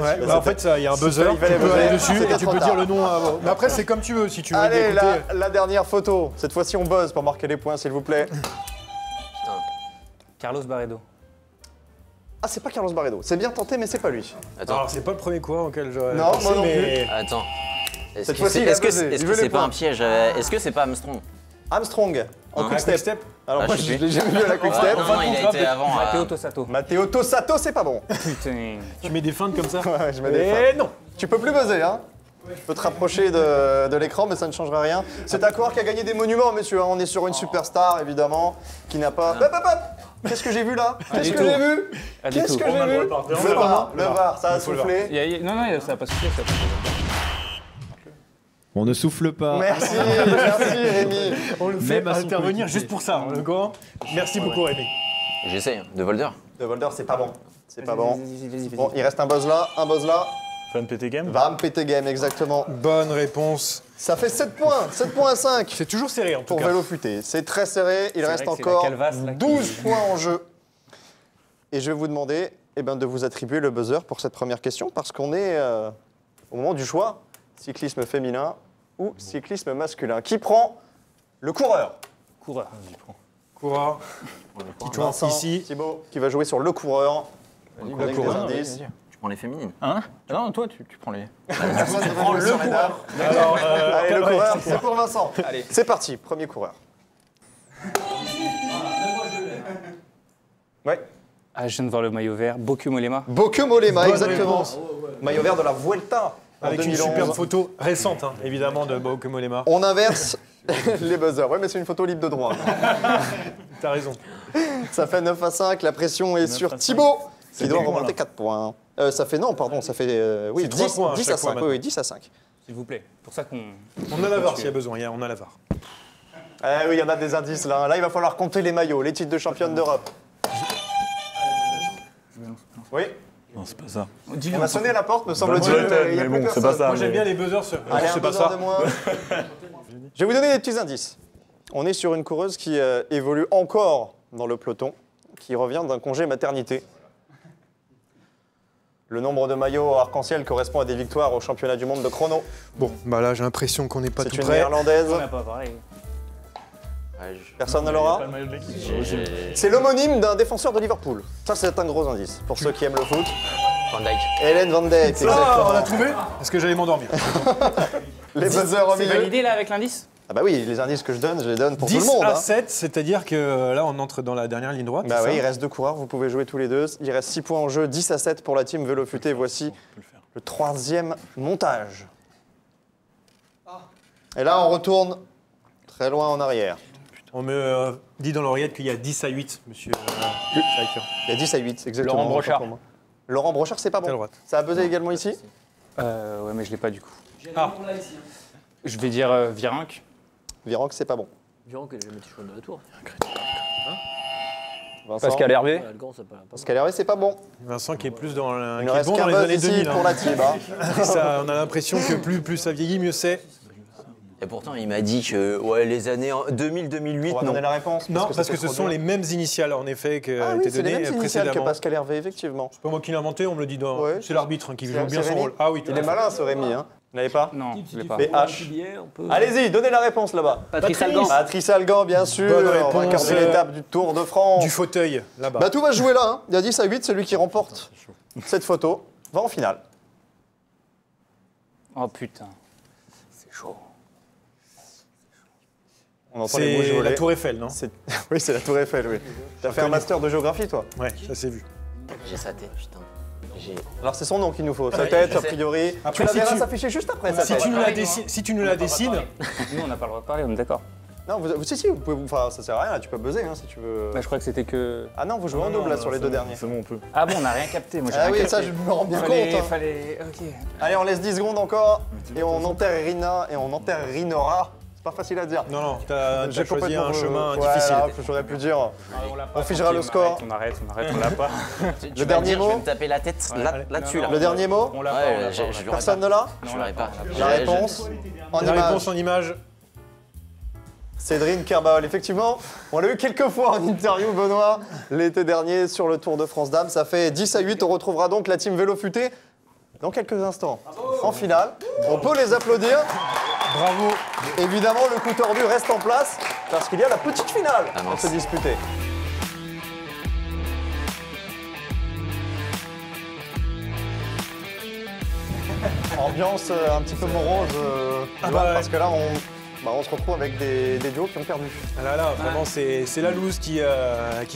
Ouais, en fait, il y a un buzzer, tu peux aller dessus et tu peux dire le nom. Mais après, c'est comme tu veux, si tu veux. Allez, la dernière photo. Cette fois-ci, on buzz pour marquer les points, s'il vous plaît. Carlos Barredo. Ah, c'est pas Carlos Barredo. C'est bien tenté, mais c'est pas lui. Attends. Alors, c'est pas le premier coureur auquel j'aurais Non, pensé, moi non mais... Attends. Cette fois-ci, Est-ce que c'est pas un piège? Est-ce que c'est pas Armstrong? Armstrong, en Hein, quick step. Alors Ah, moi, je je sais l'ai jamais vu à la quick step. Non, il a été avant. Matteo Tossato. Matteo Tossato, c'est pas bon. Putain. Tu mets des feintes comme ça? Ouais, je mets des feintes. Non. Tu peux plus buzzer, hein. Tu peux te rapprocher de l'écran, mais ça ne changera rien. C'est un coureur qui a gagné des monuments, messieurs. On est sur une superstar, évidemment, qui n'a pas... Hop, hop, hop. Qu'est-ce que j'ai vu là? Qu'est-ce que j'ai vu? Qu'est-ce que j'ai vu? Le VAR, ça a soufflé. Non, ça a pas soufflé, ça. On ne souffle pas. Merci, merci Rémi. On le fait intervenir juste pour ça, d'accord? Merci beaucoup Rémi. J'essaye, de Volder. De Volder, c'est pas bon. C'est pas bon. Bon, il reste un buzz là, un buzz là. Van Petegem. Van Petegem, exactement. Bonne réponse. Ça fait 7 points, 7 points à 5. C'est toujours serré en tout pour cas. Vélo Futé. C'est très serré, il reste encore 12 points en jeu. Et je vais vous demander de vous attribuer le buzzer pour cette première question parce qu'on est au moment du choix. Cyclisme féminin ou cyclisme masculin. Qui prend le coureur? Coureur. Coureur. Qui tourne ici. Thibaut qui va jouer sur le coureur. Le coureur. Tu prends les féminines. Hein? Non, toi, tu prends les... Tu prends le coureur. Alors, allez, le coureur, c'est pour Vincent. Allez, c'est parti, premier coureur. Ouais. Ah, je viens de voir le maillot vert. Boku Mollema. Boku Mollema, Bonne exactement. réponse. Maillot vert de la Vuelta. Avec une superbe photo récente, hein, évidemment, de Boku Mollema. On inverse les buzzers. Ouais, mais c'est une photo libre de droit. T'as raison. Ça fait 9 à 5, la pression est sur Thibaut, qui doit remonter 4 points. Ça fait, non, pardon, ça fait oui, 10, points 10 à 5. Oui, 10 à 5. S'il vous plaît. Pour ça qu'on... On a la VAR s'il y a besoin, on a la VAR. Oui, il y en a des indices là. Là, il va falloir compter les maillots, les titres de championne d'Europe. Oui. Non, c'est pas ça. On a sonné à la porte, me semble-t-il. Mais bon, c'est pas ça. Moi, j'aime bien les buzzers. Allez, c'est un pas buzzer ça. de moins. Je vais vous donner des petits indices. On est sur une coureuse qui évolue encore dans le peloton, qui revient d'un congé maternité. Le nombre de maillots arc-en-ciel correspond à des victoires au championnat du monde de chrono. Bon, bah là, j'ai l'impression qu'on n'est pas tout C'est une près. néerlandaise. On n'a pas parlé. Personne ne l'aura. C'est l'homonyme d'un défenseur de Liverpool. Ça, c'est un gros indice pour ceux qui aiment le foot. Van Dijk. Hélène Van Dijk, exactement. Ah, on l'a trouvé? Est-ce que j'allais m'endormir? Les buzzers au C'est milieu. validé là avec l'indice? Ah bah oui, les indices que je les donne pour tout 10 le monde. à hein. 7, c'est-à-dire que là, on entre dans la dernière ligne droite. Bah c'est oui, ça il reste 2 coureurs, vous pouvez jouer tous les deux. Il reste 6 points en jeu, 10 à 7 pour la team Vélo Futé. Voici le 3e montage. Et là, on retourne très loin en arrière. On me dit dans l'oreillette qu'il y a 10 à 8, monsieur Striker. Il y a 10 à 8, exactement. Laurent Brochard. Pour moi. Laurent Brochard, c'est pas T'as le bon. droit. Ça a buzzé également ici? Ouais, mais je l'ai pas du coup. Ah, Je vais dire Virenque. Virenque, c'est pas bon. Virenque, elle est jamais été choix de la tour. Vincent. Pascal Hervé. Pascal Hervé, c'est pas bon. Vincent qui est plus dans, Il qui ne est reste bon dans qu'un les buzz années ici 2000. pour la team. Hein. Ça, on a l'impression que plus ça vieillit, mieux c'est. Et pourtant, il m'a dit que ouais, les années 2000-2008, On va non. donner la réponse. Non, parce que c'était ce trop sont dur. les mêmes initiales, en effet, qui Ah ont oui, été c'est les données mêmes initiales que précédemment. Pascal Hervé, effectivement. C'est pas moi qui l'ai inventé, on me le dit dans... Ouais. C'est l'arbitre qui joue C'est bien son Rémi. rôle. Ah oui, tout Il à est fait. malin, ce Rémi. Hein. Vous l'avez pas? Non, je l'ai pas. Mais H. Allez-y, donnez la réponse là-bas. Patrice Algan. Patrice Algan, bien sûr. Bonne réponse. Vainqueur de l'étape du Tour de France. Du fauteuil, là-bas. Bah tout va se jouer là. Hein. Il y a 10 à 8, celui qui remporte cette photo va en finale. Oh putain. C'est chaud. On entend les bouches C'est voler. la Tour Eiffel, non? Oui, c'est la Tour Eiffel, oui. T'as fait un master de géographie, toi? Ouais, ça s'est vu. J'ai sa tête, putain. Alors c'est son nom qu'il nous faut. Sa tête, a priori. Après, Tu la si verras tu- s'afficher juste après. sa Si tête. tu nous la dessines, Nous, on n'a pas le droit de parler, on est d'accord. Non, si, vous pouvez. Enfin, ça sert à rien, là, tu peux buzzer hein, si tu veux. Bah, je crois que c'était que... Ah non, vous jouez en double là sur les deux derniers. C'est bon, on peut. Ah bon, on n'a rien capté. Moi, j'ai Ah rien oui, capté. ça, je me rends bien Fallait- compte. Hein. Fallait... Ok. Allez, on laisse 10 secondes encore et on enterre Rina et on enterre Rinora. C'est pas facile à dire. non, t'as J'ai choisi un complètement- chemin Ouais, difficile. là, j'aurais pu dire. On figera le On score. arrête, on l'a pas. Le dernier Je mot. vais me taper la tête là-dessus. Là. Le dernier mot. On l'a pas, Ouais, je l'aurais Personne pas. ne l'a. Je l'aurais pas. La réponse en La image. réponse en image. Cédrine Kerbal, effectivement, on l'a eu quelques fois en interview, Benoît, l'été dernier sur le Tour de France Dames. Ça fait 10 à 8, on retrouvera donc la team Vélo Futé dans quelques instants en finale. On peut les applaudir. Bravo. Évidemment, le coup tordu reste en place parce qu'il y a la petite finale à se disputer. Ambiance un petit peu morose, parce que là, on se retrouve avec des duos qui ont perdu. Ah là, vraiment, c'est la loose qui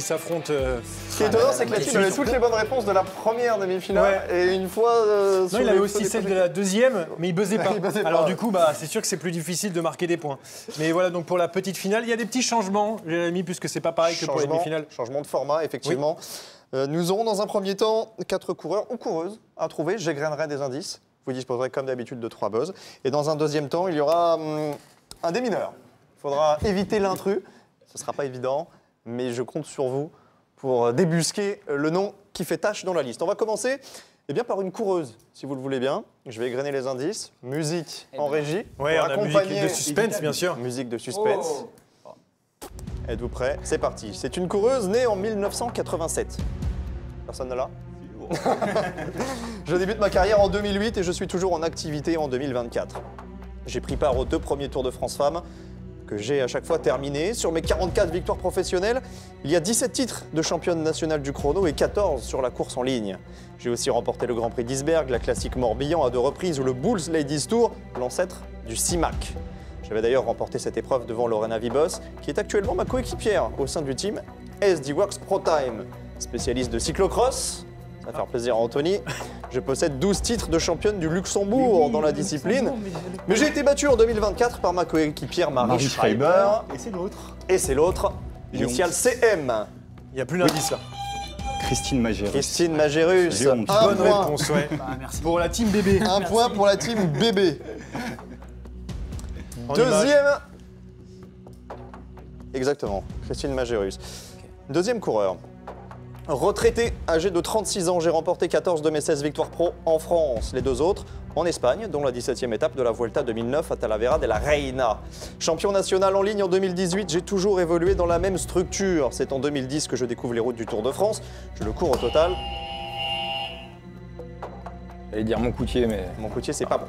s'affronte. Ce qui est étonnant, c'est que la team avait toutes les bonnes réponses de la première demi-finale, et une fois... non, il avait aussi celle de la deuxième, mais il buzzait pas. Alors du coup, c'est sûr que c'est plus difficile de marquer des points. Mais voilà, donc pour la petite finale, il y a des petits changements, Jérémy, puisque c'est pas pareil que pour la demi-finale. Changement de format, effectivement. Oui. Nous aurons dans un premier temps 4 coureurs ou coureuses à trouver. J'égrainerai des indices. Vous disposerez comme d'habitude de 3 buzz. Et dans un deuxième temps, il y aura un démineur. Il faudra éviter l'intrus. Ce ne sera pas évident, mais je compte sur vous pour débusquer le nom qui fait tâche dans la liste. On va commencer par une coureuse, si vous le voulez bien. Je vais égrener les indices. Musique en régie. Oui, on a musique de suspense, bien sûr. Musique de suspense. Êtes-vous prêts? C'est parti. C'est une coureuse née en 1987. Personne ne l'a? Je débute ma carrière en 2008 et je suis toujours en activité en 2024. J'ai pris part aux 2 premiers Tours de France Femmes que j'ai à chaque fois terminés. Sur mes 44 victoires professionnelles, il y a 17 titres de championne nationale du chrono et 14 sur la course en ligne. J'ai aussi remporté le Grand Prix d'Isberg, la classique Morbihan à 2 reprises ou le Bulls Ladies Tour, l'ancêtre du CIMAC. J'avais d'ailleurs remporté cette épreuve devant Lorena Vibos, qui est actuellement ma coéquipière au sein du team SD Works Pro Time. Spécialiste de cyclocross, ça va faire plaisir à Anthony. Je possède 12 titres de championne du Luxembourg dans la discipline. Mais j'ai été battu en 2024 par ma coéquipière Marie Schreiber. Et c'est l'autre. Et c'est l'autre, initial CM. Il n'y a plus d'indice là. Christine Magérus. Christine Magérus. Bonne réponse, ouais. Merci. Pour la team bébé. Un point pour la team bébé. Deuxième. Exactement, Christine Magérus. Deuxième coureur. Retraité, âgé de 36 ans, j'ai remporté 14 de mes 16 victoires pro en France. Les 2 autres en Espagne, dont la 17e étape de la Vuelta 2009 à Talavera de la Reina. Champion national en ligne en 2018, j'ai toujours évolué dans la même structure. C'est en 2010 que je découvre les routes du Tour de France. Je le cours au total. J'allais dire Montcoutier, mais... Montcoutier, c'est pas bon.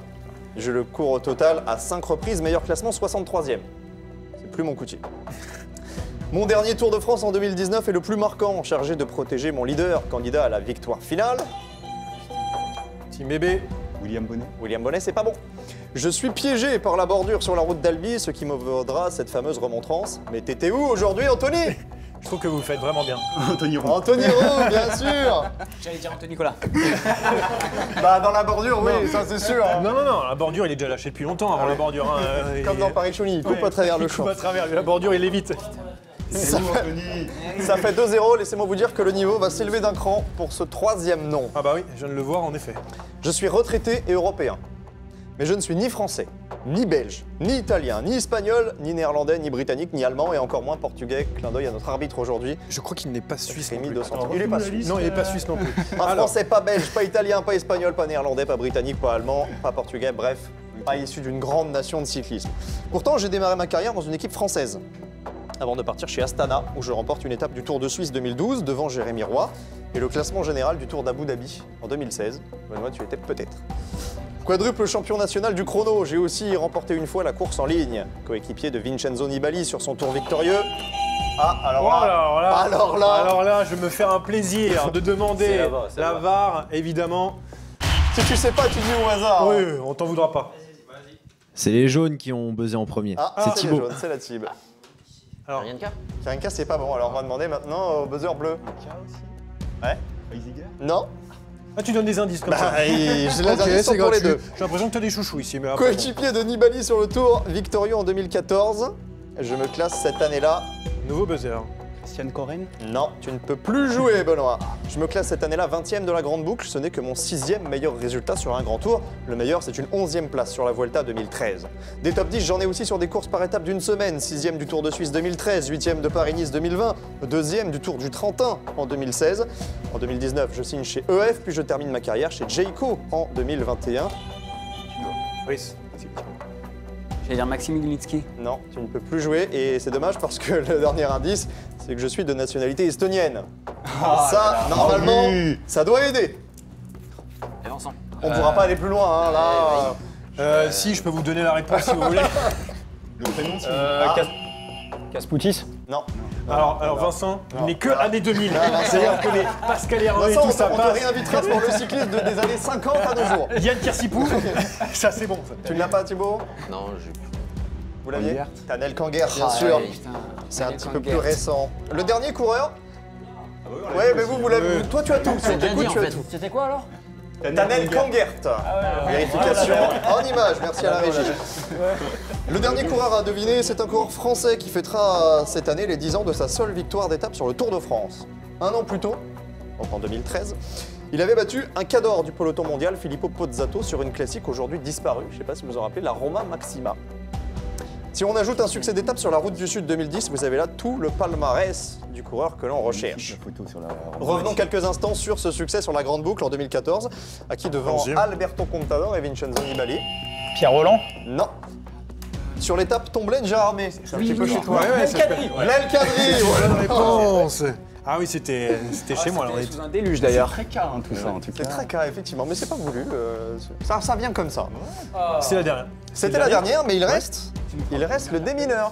Je le cours au total à 5 reprises, meilleur classement 63e. C'est plus Montcoutier. Mon dernier Tour de France en 2019 est le plus marquant, chargé de protéger mon leader, candidat à la victoire finale. Team bébé. William Bonnet. William Bonnet, c'est pas bon. Je suis piégé par la bordure sur la route d'Albi, ce qui me vaudra cette fameuse remontrance. Mais t'étais où aujourd'hui, Anthony? Je trouve que vous faites vraiment bien. Anthony Roux. Anthony Roux, bien sûr. J'allais dire Anthony Nicolas. Dans la bordure, oui, ça c'est sûr. Non, la bordure, il est déjà lâché depuis longtemps avant la bordure. Hein, comme dans Paris-Chauny, il coupe à travers le champ. Il coupe à travers, la bordure, il l'évite. Ça fait 2-0, laissez-moi vous dire que le niveau va s'élever d'un cran pour ce 3e nom. Ah bah oui, je viens de le voir en effet. Je suis retraité et européen. Mais je ne suis ni français, ni belge, ni italien, ni espagnol, ni néerlandais, ni britannique, ni allemand et encore moins portugais. Clin d'œil à notre arbitre aujourd'hui. Je crois qu'il n'est pas suisse. Rémi 200. Il n'est pas suisse. Non, il n'est pas suisse non plus. Pas français, pas belge, pas italien, pas espagnol, pas néerlandais, pas britannique, pas allemand, pas portugais, bref, pas issu d'une grande nation de cyclisme. Pourtant, j'ai démarré ma carrière dans une équipe française. Avant de partir chez Astana, où je remporte une étape du Tour de Suisse 2012 devant Jérémy Roy et le classement général du Tour d'Abu Dhabi en 2016. Benoît, tu étais peut-être. Quadruple champion national du chrono, j'ai aussi remporté une fois la course en ligne. Coéquipier de Vincenzo Nibali sur son tour victorieux. Ah, alors là, je vais me faire un plaisir de demander la VAR, évidemment. Si tu sais pas, tu dis au hasard. Oui, on t'en voudra pas. C'est les jaunes qui ont buzzé en premier. C'est Thibaut. Les jaunes, c'est la team. Alors, Karinka. Karinka, c'est pas bon. Alors, on va demander maintenant au buzzer bleu. Ouais. Non. Ah, tu donnes des indices comme ça. J'ai les indices pour les deux. J'ai l'impression que tu as des chouchous ici. Coéquipier de Nibali sur le Tour, victorieux en 2014. Je me classe cette année-là. Nouveau buzzer. Christiane Coren? Non, tu ne peux plus jouer, Benoît. Je me classe cette année-là 20e de la grande boucle. Ce n'est que mon 6e meilleur résultat sur un grand tour. Le meilleur, c'est une 11e place sur la Vuelta 2013. Des top 10, j'en ai aussi sur des courses par étapes d'une semaine. 6e du Tour de Suisse 2013, 8e de Paris-Nice 2020, 2e du Tour du Trentin en 2016. En 2019, je signe chez EF, puis je termine ma carrière chez Jayco en 2021. Oui. J'allais dire Maxime Iglitsky. Non, tu ne peux plus jouer et c'est dommage parce que le dernier indice, c'est que je suis de nationalité estonienne. Ça, normalement, ça doit aider. On ne pourra pas aller plus loin, hein, là. Si, je peux vous donner la réponse si vous voulez. Le prénom, c'est Kaspoutis. Non. Alors Vincent, il n'est que années 2000. C'est-à-dire que les Pascal Héron et tout ça on passe. te réinvitera pour le cyclisme des années 50 à nos jours. Yann Kirsipou, ça c'est bon. Ça. Tu ne l'as pas, Thibaut? Non, j'ai... Vous l'aviez? Tanel Kanguert, bien sûr. C'est un petit peu plus récent. Le dernier coureur? Ouais, mais vous l'avez. Toi, tu as tout. Sur tes coups, tu as tout. C'était quoi alors? Tanel Kanguert. Vérification en image, merci à la régie. Le dernier coureur à deviner, c'est un coureur français qui fêtera cette année les 10 ans de sa seule victoire d'étape sur le Tour de France. Un an plus tôt, donc en 2013, il avait battu un cador du peloton mondial, Filippo Pozzato, sur une classique aujourd'hui disparue. Je ne sais pas si vous vous en rappelez, la Roma Maxima. Si on ajoute un succès d'étape sur la Route du Sud 2010, vous avez là tout le palmarès du coureur que l'on recherche. Revenons quelques instants sur ce succès sur la Grande Boucle en 2014, acquis devant Alberto Contador et Vincenzo Nibali. Pierre Rolland? Non. Sur l'étape Tomblaine-Gérardmer, c'est un petit peu chez toi. Blaise Cadry. Bonne réponse. Ah oui, c'était chez moi. C'était sous un déluge d'ailleurs. C'est très cas, tout ça, en tout cas. C'est très cas, effectivement, mais c'est pas voulu. Ça vient comme ça. C'est la dernière. C'était la dernière, mais il reste le démineur.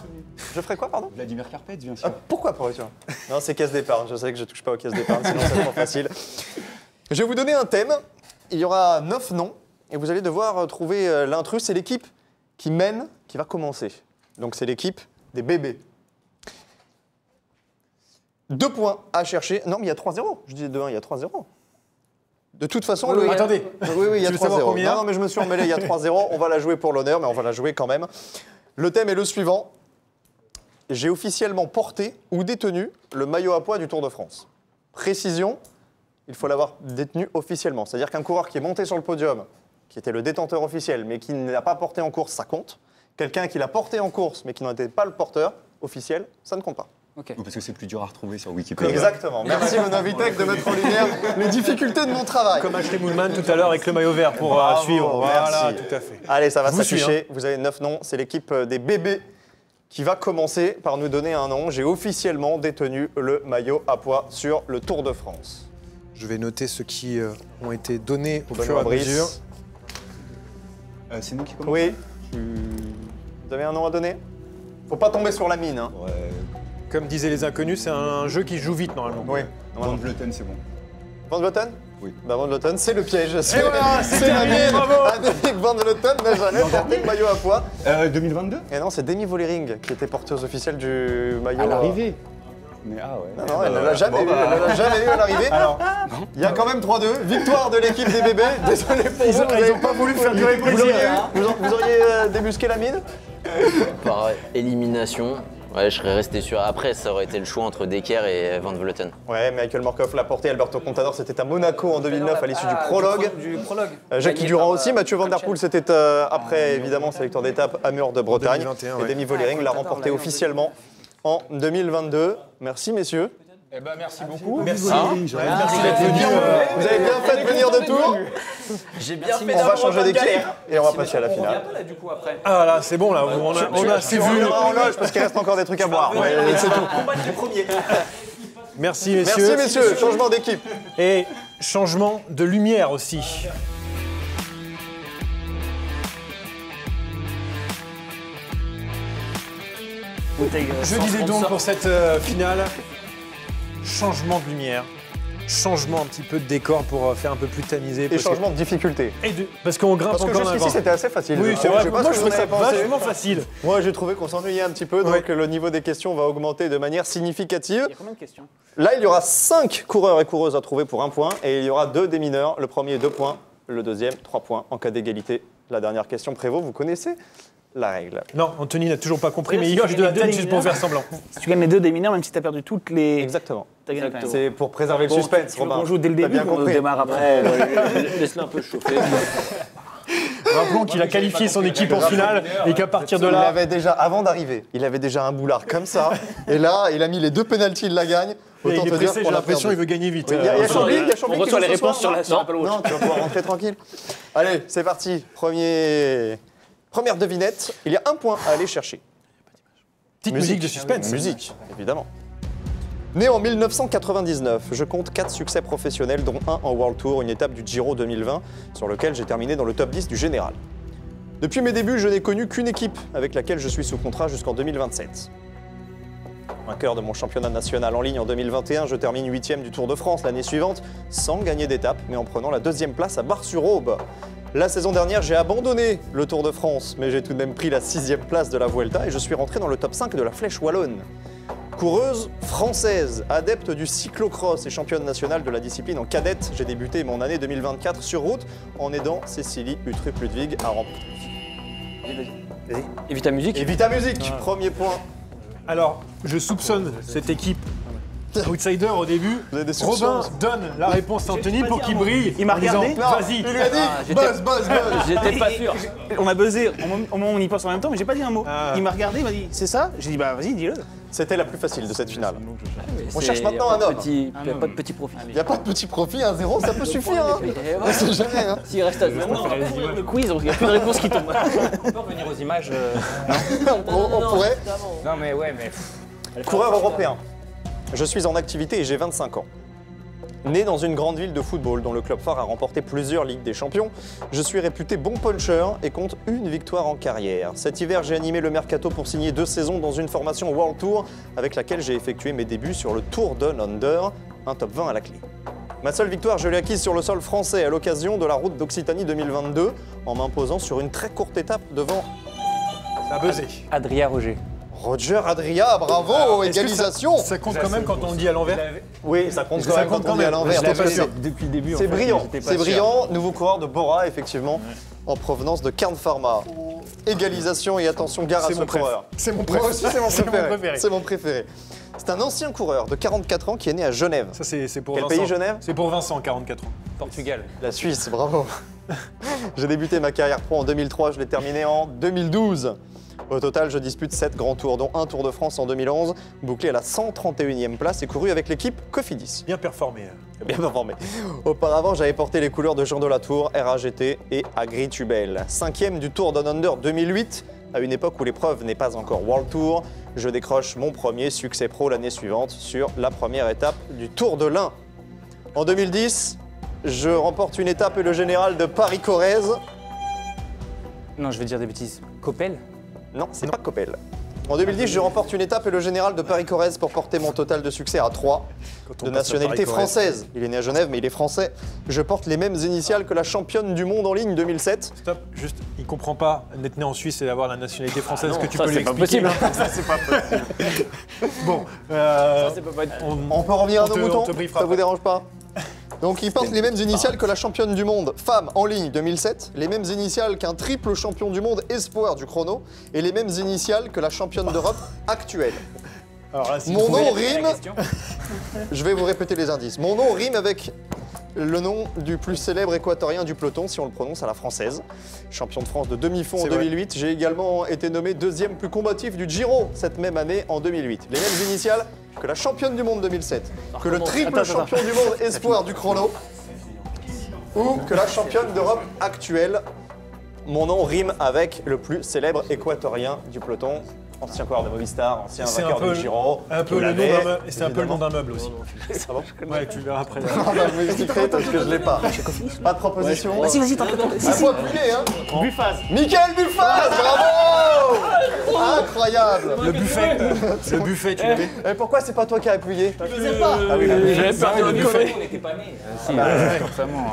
Je ferai quoi, pardon? Vladimir Carpet, bien sûr. Pourquoi pas, tu vois? Non, c'est caisse d'épargne. Je sais que je touche pas aux caisses d'épargne, sinon c'est trop facile. Je vais vous donner un thème. Il y aura 9 noms et vous allez devoir trouver l'intrus. C'est l'équipe qui mène qui va commencer. Donc c'est l'équipe des bébés. 2 points à chercher. Non, mais il y a 3-0. Je disais 2-1, il y a 3-0. De toute façon, attendez. Oui, il y a 3-0. Non, mais je me suis emmêlé, il y a 3-0. On va la jouer pour l'honneur, mais on va la jouer quand même. Le thème est le suivant. J'ai officiellement porté ou détenu le maillot à pois du Tour de France. Précision, il faut l'avoir détenu officiellement. C'est-à-dire qu'un coureur qui est monté sur le podium, qui était le détenteur officiel, mais qui ne l'a pas porté en course, ça compte. Quelqu'un qui l'a porté en course, mais qui n'en était pas le porteur officiel, ça ne compte pas. Okay. Parce que c'est plus dur à retrouver sur Wikipédia. Exactement. Merci Monovitech de mettre en lumière les difficultés de mon travail. Comme Ashley Moulman tout à l'heure avec le maillot vert pour suivre. Voilà, tout à fait. Allez, ça va s'afficher. Vous avez 9 noms. C'est l'équipe des bébés qui va commencer par nous donner un nom. J'ai officiellement détenu le maillot à pois sur le Tour de France. Je vais noter ceux qui ont été donnés au fur et à mesure. C'est nous qui commençons. Oui. Vous avez un nom à donner? Faut pas tomber sur la mine. Hein. Ouais. Comme disaient les inconnus, c'est un jeu qui se joue vite normalement. Oui. Van Vleuten, c'est bon. Van Vleuten? Oui. Bah, Van Vleuten, c'est le piège. C'est la mine. Avec Van Vleuten n'a jamais porté le maillot à pois. 2022? Et non, c'est Demi Vollering qui était porteuse officielle du maillot. À l'arrivée? Mais ah ouais. Non, elle ne l'a jamais eu. Elle ne l'a jamais eu à l'arrivée. Alors, il y a quand même 3-2. Victoire de l'équipe des bébés. Désolé pour vous. Ils n'ont pas voulu faire durer le plaisir. Vous auriez débusqué la mine? Par élimination. Ouais, je serais resté sur. Après, ça aurait été le choix entre Decker et Van Vleuten. Ouais, Michael Morkov l'a porté. Alberto Contador, c'était à Monaco en 2009 à l'issue du prologue. Jackie Durand aussi. Mathieu Van Der Poel, c'était après, évidemment, sélecteur d'étape à Mur de Bretagne. 2021, et Demi Vollering l'a remporté officiellement en 2022. Merci, messieurs. Eh ben, merci beaucoup. Merci. Merci d'être venus. Vous avez bien fait de venir de Tours. J'ai bien fait. On va changer d'équipe et on va passer à la finale. Ah là, c'est bon là, on a assez vu. En loge parce qu'il reste encore des trucs à voir. C'est tout. Combattre les premiers. Merci messieurs. Merci messieurs. Changement d'équipe. Et changement de lumière aussi. Je disais donc pour cette finale, changement de lumière, changement un petit peu de décor pour faire un peu plus tamisé. Et changement de difficulté. Parce qu'on grimpe encore Parce que jusqu'ici c'était assez facile. Oui, c'est vrai. Moi je trouvais ça vachement facile. Moi j'ai trouvé qu'on s'ennuyait un petit peu, donc le niveau des questions va augmenter de manière significative. Il y a combien de questions? Là il y aura 5 coureurs et coureuses à trouver pour 1 point, et il y aura 2 démineurs. Le premier 2 points, le deuxième 3 points. En cas d'égalité, la dernière question prévaut, vous connaissez la règle. Non, Anthony n'a toujours pas compris, mais il hoche de la tête juste pour faire semblant. Si tu gagnes les 2 démineurs, même si tu as perdu toutes les... Exactement. Exactement. C'est pour préserver le suspense, Romain. On joue dès le début, on démarre après. Laisse-le un peu chauffer. Rappelons qu'il a qualifié son équipe en finale et qu'à partir de là... Il avait déjà, avant d'arriver, il avait déjà un boulard comme ça. Et là, il a mis les 2 pénaltys, il la gagne. Autant te dire, j'ai l'impression qu'il veut gagner vite. Il y a Chambly on reçoit les réponses sur la Apple Watch. Non, tu vas pouvoir rentrer tranquille. Allez, c'est parti. Première devinette. Il y a 1 point à aller chercher. Petite musique de suspense. Musique, évidemment. Né en 1999, je compte 4 succès professionnels, dont 1 en World Tour, une étape du Giro 2020, sur lequel j'ai terminé dans le top 10 du général. Depuis mes débuts, je n'ai connu qu'une équipe avec laquelle je suis sous contrat jusqu'en 2027. Vainqueur de mon championnat national en ligne en 2021, je termine 8e du Tour de France l'année suivante, sans gagner d'étape, mais en prenant la 2e place à Bar-sur-Aube. La saison dernière, j'ai abandonné le Tour de France, mais j'ai tout de même pris la 6e place de la Vuelta et je suis rentré dans le top 5 de la Flèche Wallonne. Coureuse française, adepte du cyclocross et championne nationale de la discipline en cadette, j'ai débuté mon année 2024 sur route en aidant Cécilie Uttrup-Ludwig à remporter. Évita Musique. Évita Musique, premier point. Alors, je soupçonne cette équipe outsider au début. Robin donne la réponse à Anthony pour qu'il brille. Il m'a regardé. Vas-y. Il lui a dit buzz. J'étais pas sûr. On a buzzé au moment où on y pense en même temps, mais j'ai pas dit un mot. Il m'a regardé, il m'a dit c'est ça. J'ai dit bah vas-y, dis-le. C'était la plus facile de cette finale. On cherche maintenant un homme. Il n'y a pas de petit profit. Il n'y a pas de petit profit, 1-0, ça peut suffire. Hein. C'est jamais. Hein. S'il reste à maintenant, le quiz, il n'y a plus de réponse qui tombe. On peut revenir aux images On pourrait. Non mais ouais, mais... Coureur européen. Je suis en activité et j'ai 25 ans. Né dans une grande ville de football dont le club phare a remporté plusieurs Ligues des Champions, je suis réputé bon puncher et compte une victoire en carrière. Cet hiver, j'ai animé le mercato pour signer 2 saisons dans une formation World Tour avec laquelle j'ai effectué mes débuts sur le Tour Down Under, un top 20 à la clé. Ma seule victoire, je l'ai acquise sur le sol français à l'occasion de la Route d'Occitanie 2022 en m'imposant sur une très courte étape devant... Ça a buzzé. Adrien Roger. Roger Adria, bravo, alors, égalisation. Ça compte quand même quand on le dit à l'envers? Oui, ça compte quand on le dit à l'envers. Depuis le début. C'est brillant, c'est brillant. Nouveau coureur de Bora, effectivement, en provenance de Kern Pharma. Égalisation et attention, gare à ce coureur. C'est mon préféré. C'est mon préféré. C'est un ancien coureur de 44 ans qui est né à Genève. Ça, c'est pour Quel Vincent. pays, Genève? C'est pour Vincent, 44 ans. Portugal. La Suisse, bravo. J'ai débuté ma carrière pro en 2003, je l'ai terminée en 2012. Au total, je dispute 7 grands tours, dont un Tour de France en 2011, bouclé à la 131e place et couru avec l'équipe Cofidis. Bien performé. Bien performé. Auparavant, j'avais porté les couleurs de Jean Delatour, RAGT et Agri-Tubel. 5e du Tour Down Under 2008, à une époque où l'épreuve n'est pas encore World Tour. Je décroche mon premier succès pro l'année suivante sur la première étape du Tour de l'Ain. En 2010, je remporte une étape et le général de Paris-Corrèze. Non, je vais dire des bêtises. Coppel? Non, c'est pas Coppel. En 2010, je remporte une étape et le général de Paris-Corrèze pour porter mon total de succès à 3. De nationalité française. Il est né à Genève, mais il est français. Je porte les mêmes initiales que la championne du monde en ligne 2007. Stop, juste, il comprend pas d'être né en Suisse et d'avoir la nationalité française. Est-ce que tu ça, peux lui c'est pas expliquer? possible. Ça, c'est pas possible. Bon, Ça peut pas être... On peut revenir à nos moutons? te briefera Ça vous après. dérange pas? Donc il porte les mêmes initiales que la championne du monde femme en ligne 2007, les mêmes initiales qu'un triple champion du monde espoir du chrono et les mêmes initiales que la championne d'Europe actuelle. Alors là, Mon nom rime... Je vais vous répéter les indices. Mon nom rime avec le nom du plus célèbre équatorien du peloton, si on le prononce à la française. Champion de France de demi-fond en 2008. J'ai également été nommé 2e plus combatif du Giro cette même année en 2008. Les mêmes initiales que la championne du monde 2007, que le triple champion du monde espoir du chrono, ou que la championne d'Europe actuelle. Mon nom rime avec le plus célèbre équatorien du peloton. Ancien coureur de Movistar, ancien vainqueur du Giro. Un peu le nom d'un meuble, et c'est un peu le nom d'un meuble aussi. Ah bon? Ouais, tu verras après. Ah bah vous expliquerez parce que je l'ai pas. Pas de proposition. Vas-y, t'en À faut appuyer, hein. Buffaz. Mickaël Buffaz, bravo. Incroyable. Le buffet. Le buffet, tu l'avais. Et pourquoi c'est pas toi qui as appuyé? Je sais pas. Ah oui, J'avais peur de le buffet. On n'était pas nés. Forcément.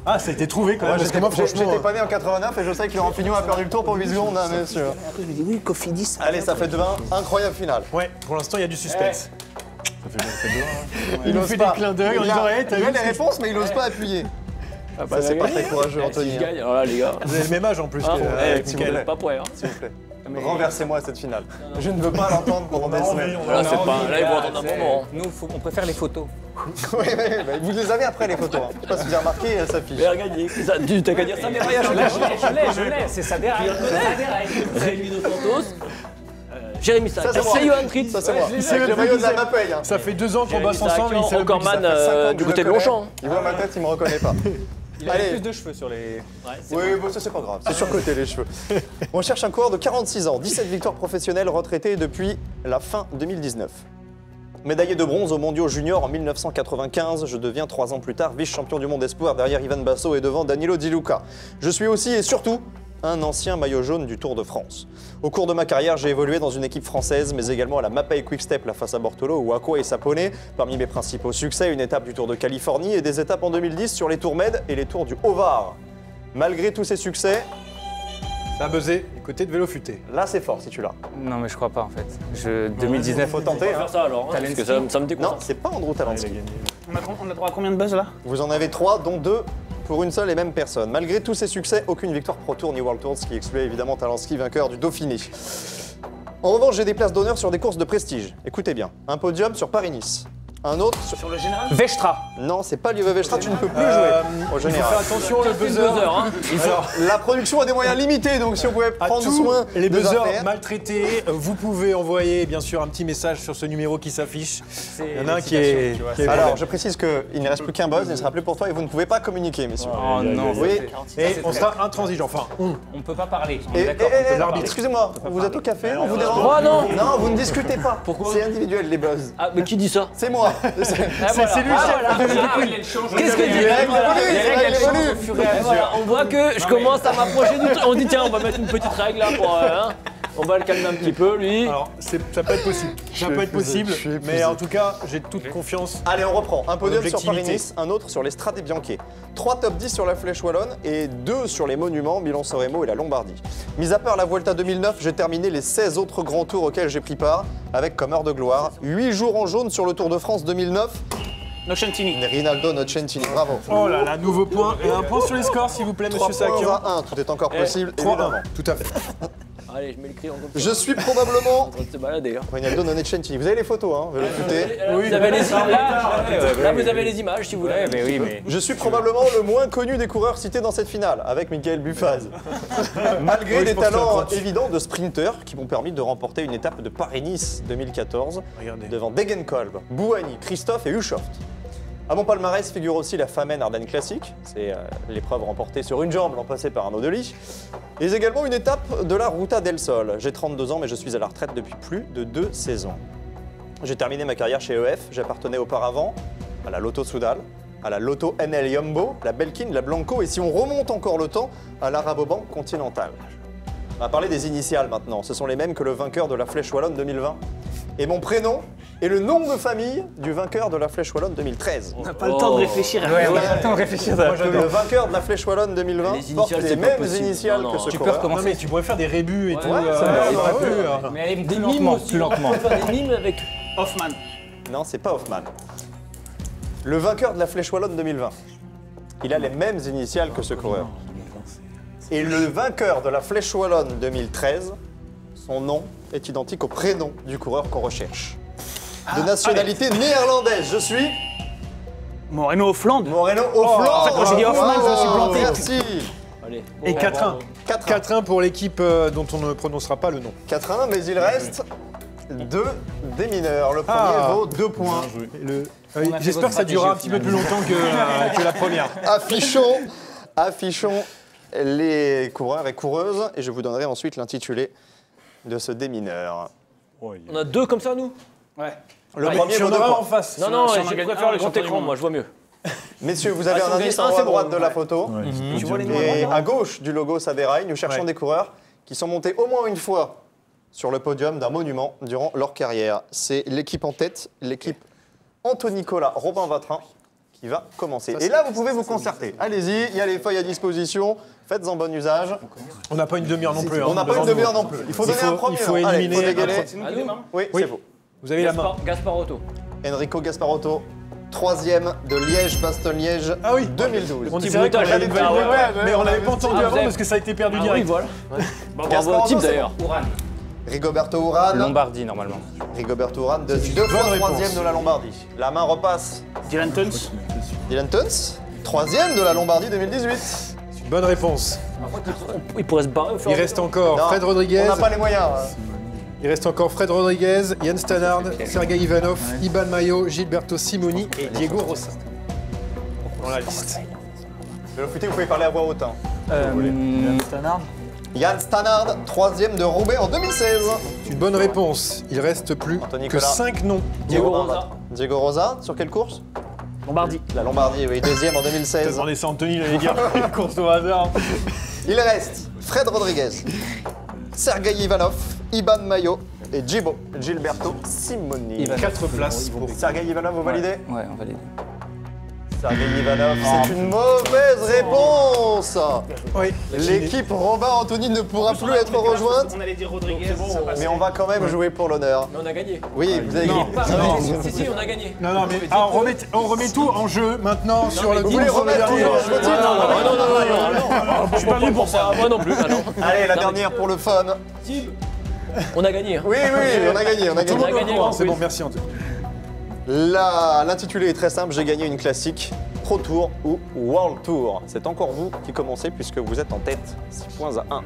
Ah, ça a été trouvé quand même. Parce que moi, franchement. J'étais pas né en 89 et je sais que Laurent Fignon a perdu le tour pour 8 secondes, hein, monsieur. Après, je me dis oui, Cofidis. Allez, ça fait 2-1. Incroyable finale. Ouais, pour l'instant, il y a du suspense. Il nous ose fait pas. des clins d'œil en disant t'as Il vu a les réponses, mais il ose pas appuyer. Ça, c'est pas très courageux, Anthony. Si je gagne, alors là, les gars. Vous avez le même âge en plus. Ah, avec vous Mickaël. n'êtes pas prêts. Hein. S'il vous plaît. Renversez-moi cette finale. Je ne veux pas l'entendre pendant des semaines. Là, c'est pas. Là, ils vont attendre un moment. Nous, on préfère les photos. Oui, vous les avez après les photos. Je sais pas si vous avez remarqué, elle s'affiche. Mais regardez, t'as qu'à dire ça, mais rien, Je l'ai, c'est ça déraille. Rémi Dos Santos, Jérémy Sack, Ça, c'est moi. c'est Johan Tritz. Ça, c'est moi. Avec le maillot de la Mapeille. Hein. Ça fait 2 ans qu'on Jérémy bosse ensemble. Sack, il sait encore même plus man qui ça fait. du côté de Longchamp. Il voit ma tête, il me reconnaît pas. Il a Allez. plus de cheveux sur les... Oui, bon, ça c'est pas grave, c'est surcoté les cheveux. On cherche un coureur de 46 ans, 17 victoires professionnelles, retraité depuis la fin 2019. Médaillé de bronze aux mondiaux juniors en 1995, je deviens 3 ans plus tard vice-champion du monde espoir derrière Ivan Basso et devant Danilo Di Luca. Je suis aussi et surtout un ancien maillot jaune du Tour de France. Au cours de ma carrière, j'ai évolué dans une équipe française, mais également à la Mapei Quick-Step, la Fassa Bortolo ou Aqua et Sapone. Parmi mes principaux succès, une étape du Tour de Californie et des étapes en 2010 sur les Tours Med et les Tours du Haut-Var. Malgré tous ces succès... Ça a buzzé du côté de Vélo Futé. Là, c'est fort si tu l'as. Non, mais je crois pas en fait. 2019, faut tenter. On va faire ça alors, hein, parce que ça me déconcentre. Non, c'est pas Andrew Talansky. On a droit à combien de buzz là? Vous en avez 3, dont 2 pour une seule et même personne. Malgré tous ces succès, aucune victoire Pro Tour ni World Tour, ce qui excluait évidemment Talansky, vainqueur du Dauphiné. En revanche, j'ai des places d'honneur sur des courses de prestige. Écoutez bien, un podium sur Paris-Nice. Un autre sur le général Vestra. Non, c'est pas l'Ivo Vestra, tu ne peux plus jouer au général. Il faut faire attention, le buzzer. Hein. Alors, la production a des moyens limités, donc si on pouvait prendre soin les des buzzers affaires. maltraités, vous pouvez envoyer bien sûr un petit message sur ce numéro qui s'affiche. Il y en a un qui est... Alors, je précise qu'il ne reste plus qu'un buzz, il ne sera plus pour toi et vous ne pouvez pas communiquer, messieurs. Oh non, oui. Et on sera intransigeant, enfin on peut pas parler. L'arbitre, excusez-moi, vous êtes au café, on vous dérange? Moi non. Non, vous ne discutez pas. Pourquoi? C'est individuel les buzz. Ah, mais qui dit ça? C'est moi. c'est lui. Qu'est-ce que dit? Les règles évoluent. Voilà, on voit que je commence à m'approcher du truc. On dit tiens, on va mettre une petite règle là pour... on va le calmer un petit peu, lui. Alors, ça peut être possible. Ça peut être possible, mais en tout cas, j'ai toute confiance. Allez, on reprend. Un podium sur Paris-Nice, un autre sur les Strade Bianche. 3 top 10 sur la Flèche Wallonne et 2 sur les monuments, Milan-San Remo et la Lombardie. Mis à part la Vuelta 2009, j'ai terminé les 16 autres grands tours auxquels j'ai pris part, avec comme heure de gloire 8 jours en jaune sur le Tour de France 2009. Nocentini. Rinaldo Nocentini, bravo. Oh là là, nouveau point. Et un point sur les scores, s'il vous plaît, monsieur Sakian. 3 points à 1, tout est encore possible, 3-1, tout à fait. Allez, je mets le crayon comme ça. Je suis probablement... En train de se balader. Hein. Rinaldo Nocentini. Vous avez les photos, hein, Vélo Futé. Oui, vous avez les images. Là, vous avez les images, si vous voulez. Mais oui, mais... Je suis probablement le moins connu des coureurs cités dans cette finale, avec Michael Buffaz. Malgré des talents évidents de sprinteurs qui m'ont permis de remporter une étape de Paris-Nice 2014 devant Degenkolb, Bouhanni, Christophe et Hushoft. À mon palmarès figure aussi la Famenne Ardennes Classique, c'est l'épreuve remportée sur une jambe l'an passé par Arnaud Delis, et également une étape de la Ruta del Sol. J'ai 32 ans mais je suis à la retraite depuis plus de 2 saisons. J'ai terminé ma carrière chez EF, j'appartenais auparavant à la Lotto Soudal, à la Lotto NL Yumbo, la Belkin, la Blanco et si on remonte encore le temps, à la Rabobank Continental. On va parler des initiales maintenant, ce sont les mêmes que le vainqueur de la Flèche Wallonne 2020. Et mon prénom est le nom de famille du vainqueur de la Flèche Wallonne 2013. On n'a pas le temps de réfléchir. Ouais, on n'a pas le temps de réfléchir. Le vainqueur de la Flèche Wallonne 2020 porte les mêmes initiales que ce Tu peux coureur. recommencer. Non mais tu pourrais faire des rébus et tout. Mais allez, plus lentement, plus lentement. On peut faire des mimes avec... Hoffman. Non, c'est pas Hoffman. Le vainqueur de la Flèche Wallonne 2020, il a les mêmes initiales que ce coureur. Et le vainqueur de la Flèche Wallonne 2013, son nom est identique au prénom du coureur qu'on recherche. De nationalité néerlandaise, je suis... Moreno Offland. Moreno Offland. En fait, quand j'ai dit Hoffman, je me suis planté. Merci. Allez. Et 4-1. 4-1 pour l'équipe dont on ne prononcera pas le nom. 4-1, mais il reste 2 des mineurs. Le premier vaut 2 points. J'espère que ça durera un petit peu plus longtemps que la première. Affichons les coureurs et coureuses et je vous donnerai ensuite l'intitulé de ce démineur. On a 2 comme ça, nous? Ouais. Le premier vaut 2 points. en face. Non, je préfère le grand écran, moi, je vois mieux. Messieurs, vous avez un indice en haut à droite de la photo. Tu vois les noms Et à gauche du logo Saderail, nous cherchons des coureurs qui sont montés au moins une fois sur le podium d'un monument durant leur carrière. C'est l'équipe en tête, l'équipe Anthony Nicolas, Robin Vatrin, qui va commencer. Et là, vous pouvez vous concerter. Allez-y, il y a les feuilles à disposition. Faites-en bon usage. On n'a pas une demi-heure non plus. On n'a pas une demi-heure non plus. Il faut donner un premier. Il faut éliminer. Oui, c'est vous. Vous avez la main. Gasparotto. Enrico Gasparotto, 3e de Liège-Bastogne-Liège 2012. On dirait qu'on l'avait validé, mais on l'avait pas entendu avant parce que ça a été perdu direct. Oui, voilà. Bravo au type d'ailleurs. Rigoberto Urán. Lombardie, normalement. Rigoberto Urán, 2 fois 3e de la Lombardie. La main repasse. Dylan Tuns. Dylan Tuns, 3e de la Lombardie 2018. Bonne réponse. Il pourrait se barrer. Il reste encore Fred Rodriguez. On n'a pas les moyens. Il reste encore Fred Rodriguez, Jens Stannard, Sergei Ivanov, Iban Mayo, Gilberto Simoni et Diego Rosa. Dans la liste. Vélo Futé, vous pouvez parler à voix haute. Stannard. Jan Stannard, 3e de Roubaix en 2016. Une bonne réponse. Il reste plus que 5 noms. Diego Rosa. Diego Rosa, sur quelle course? Lombardie. La Lombardie, oui, 2e en 2016. Attendez, c'est Anthony, il allait dire une course au hasard. Il reste Fred Rodriguez, Sergei Ivanov, Iban Mayo et Gilberto Simoni. 4 places pour Sergei Ivanov, vous validez? Ouais, on valide. Sergei Ivanov, c'est une mauvaise réponse. Oui. L'équipe Robin Anthony ne pourra plus être rejointe. On allait dire Rodriguez. Mais on va quand même jouer pour l'honneur. Mais on a gagné. Oui, vous avez gagné. Si, on a gagné. Non, mais on remet tout en jeu maintenant sur le Vous voulez remettre tout en jeu? Non. Je suis pas venu pour ça. Moi non plus. Allez, la dernière pour le fun. On a gagné. Oui, on a gagné. Tout le monde est au courant. C'est bon, merci Anthony. L'intitulé est très simple, j'ai gagné une classique, Pro Tour ou World Tour. C'est encore vous qui commencez puisque vous êtes en tête, 6 points à 1.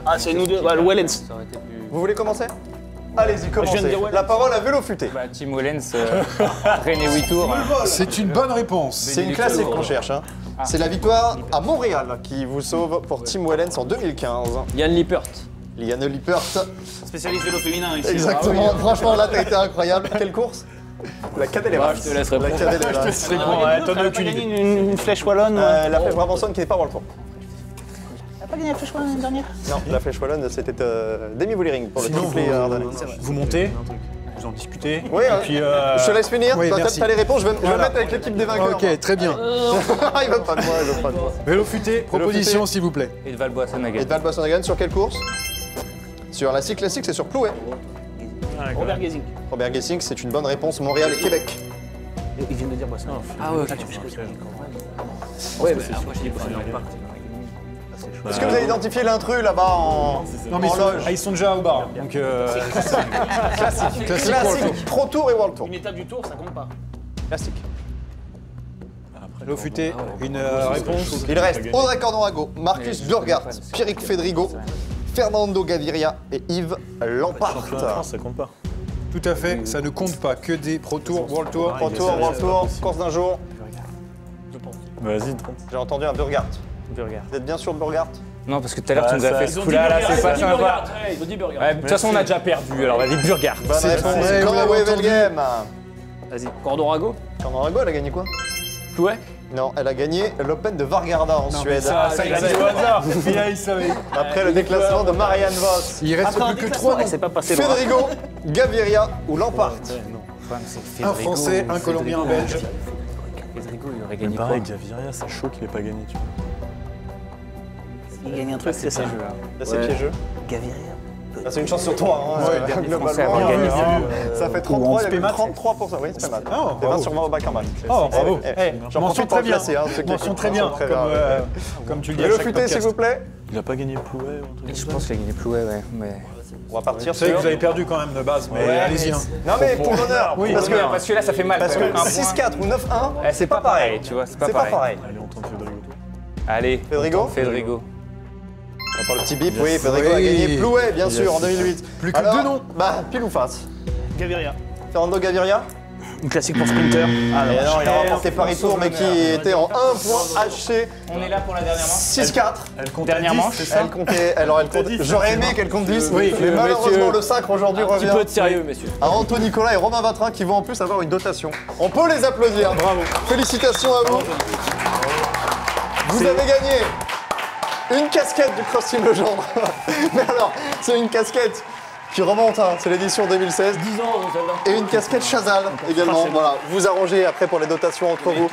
Ah, c'est nous deux. Le Wellens. Vous voulez commencer? Allez-y, commencez. La parole à Vélo Futé. Tim Wellens, René 8 tours. C'est une bonne réponse. C'est une classique qu'on cherche. Hein. C'est la victoire à Montréal qui vous sauve pour Tim Wellens en 2015. Yann Lippert. Yann Lippert. Spécialiste vélo féminin ici. Exactement, franchement là t'as été incroyable. Quelle course? La Cadet Je te laisse répondre. T'en as aucune idée. Une flèche wallonne. La flèche Brabançonne qui n'est pas World Tour. T'as pas gagné la flèche wallonne l'année dernière? Non, la flèche wallonne c'était Demi Wollering pour le triplé. Vous montez, vous en discutez. Oui, et puis, je te laisse finir. Oui, t'as les réponses, je vais me mettre avec l'équipe des vainqueurs. Ok, très bien. Il veut pas de moi, Vélo Futé, proposition s'il vous plaît. Et de Valbois-Sanagan. Et de Valbois-Sanagan sur quelle course? Sur la cycle classique, c'est sur Plouet. Robert Gesing. Robert Gesing, c'est une bonne réponse. Montréal et Québec. Il vient de dire Boisson. Ah ouais, ouais, mais moi je dis Est-ce que vous avez identifié l'intrus là-bas en loge? Ils sont déjà au bar. Donc classique, Pro Tour et World Tour. Une étape du tour, ça compte pas. Classique. Vélo Futé, une réponse. Il reste Audrey Cordorago, Marcus Burghardt, Pierrick Fedrigo, Fernando Gaviria et Yves Lampart. Ça compte pas. Tout à fait, ça ne compte pas que des Pro Tour, World Tour. Pro Tour, World Tour, course d'un jour. Vas-y, trompe. J'ai entendu un Burghardt. Vous êtes bien sûr de Burghardt? Non, parce que tout à l'heure, tu nous as fait ce coup-là, là, c'est pas sympa. De toute façon, on a déjà perdu, alors vas-y, Burghardt. Bonne réponse, Cora Wevelgem. Vas-y, Cordorago. Cordorago, elle a gagné quoi? Plouet. Non, elle a gagné l'Open de Vargarda en Suède. Ça il a dit au hasard. Il savait. Après le déclassement de Marianne Vos. Il reste plus que 3 noms. C'est pas passé. Fedrigo, Gaviria ou Lampart. Un Français, un Colombien, un Belge. Fedrigo, il aurait gagné quoi? Pareil, Gaviria, c'est chaud qu'il ait pas gagné, tu vois. Il gagne un truc, c'est ça. Là, c'est piégeux. Gaviria. C'est une chance sur 3, hein, globalement. Ça fait 33, il y a eu 33%. Oui, c'est pas mal. Et 20 sur 20 au bac en bac. Oh, bravo. J'en Mention profite très pour bien. classer. Mention très bien, comme tu le dis. Le futé, s'il vous plaît. Il a pas gagné Plouet Je pense qu'il a gagné Plouet, ouais. Mais... On va partir sur... Vous avez perdu quand même de base, mais allez-y. Non mais pour l'honneur, oui, parce que là ça fait mal. Parce que 6-4 ou 9-1, c'est pas pareil, tu vois, c'est pas pareil. Allez, on tente Fedrigo. Allez, Fedrigo. On parle le petit bip, oui, Fedrigo a gagné Plouet, bien sûr, en 2008. Plus que 2 noms. Bah, pile ou face? Gaviria. Fernando Gaviria. Une classique pour sprinter. Alors, il a remporté Paris Tour, mais qui était en 1 point HC. On est là pour la dernière manche. 6-4. Elle compte Dernière manche. Elle comptait. Alors, elle comptait. J'aurais aimé qu'elle compte 10, mais malheureusement, le sacre aujourd'hui revient. Un petit peu de sérieux, messieurs. À Antoine Nicolas et Romain Vatrin qui vont en plus avoir une dotation. On peut les applaudir. Bravo. Félicitations à vous. Vous avez gagné une casquette du Cross Team Legendre. Mais alors, c'est une casquette qui remonte, hein, c'est l'édition 2016. 10 ans, celle-là. Et une casquette Chazal également. Voilà, vous arrangez après pour les dotations entre vous.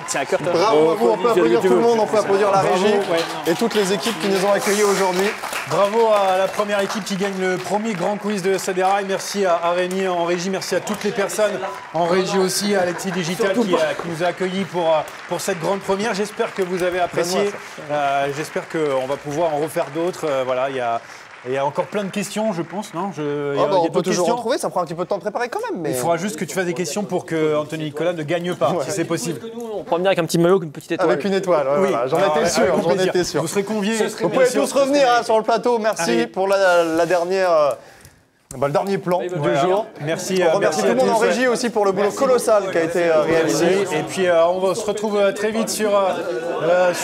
Bravo à vous, on peut applaudir tout le monde, on peut applaudir la régie et toutes les équipes qui nous ont accueillis aujourd'hui. Bravo à la première équipe qui gagne le premier grand quiz de Saderail. Merci à Rémi en régie, merci à toutes les personnes en régie aussi, à Alexis Digital qui nous a accueillis pour cette grande première. J'espère que vous avez apprécié. J'espère qu'on va pouvoir en refaire d'autres. Voilà, il y a encore plein de questions, je pense, non? On peut toujours en trouver, ça prend un petit peu de temps de préparer quand même. Mais... Il faudra juste que tu fasses des questions pour que Anthony Nicolas ne gagne pas, si c'est possible. Parce que nous, on prend bien avec un petit maillot, une petite étoile. Avec une étoile, oui. Voilà. J'en étais sûr, Vous serez conviés. Vous pouvez tous revenir sur le plateau, merci pour la dernière... le dernier plan du jour. Merci. On remercie tout le monde en régie aussi pour le boulot colossal qui a été réalisé. Et puis on se retrouve très vite sur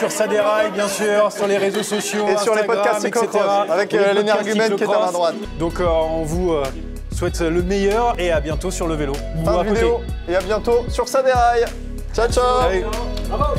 Saderail, bien sûr, sur les réseaux sociaux, et sur les podcasts, etc. Avec l'énergumène qui est à ma droite. Donc on vous souhaite le meilleur et à bientôt sur le vélo. Fin de vidéo et à bientôt sur Saderail. Ciao ciao. Bravo.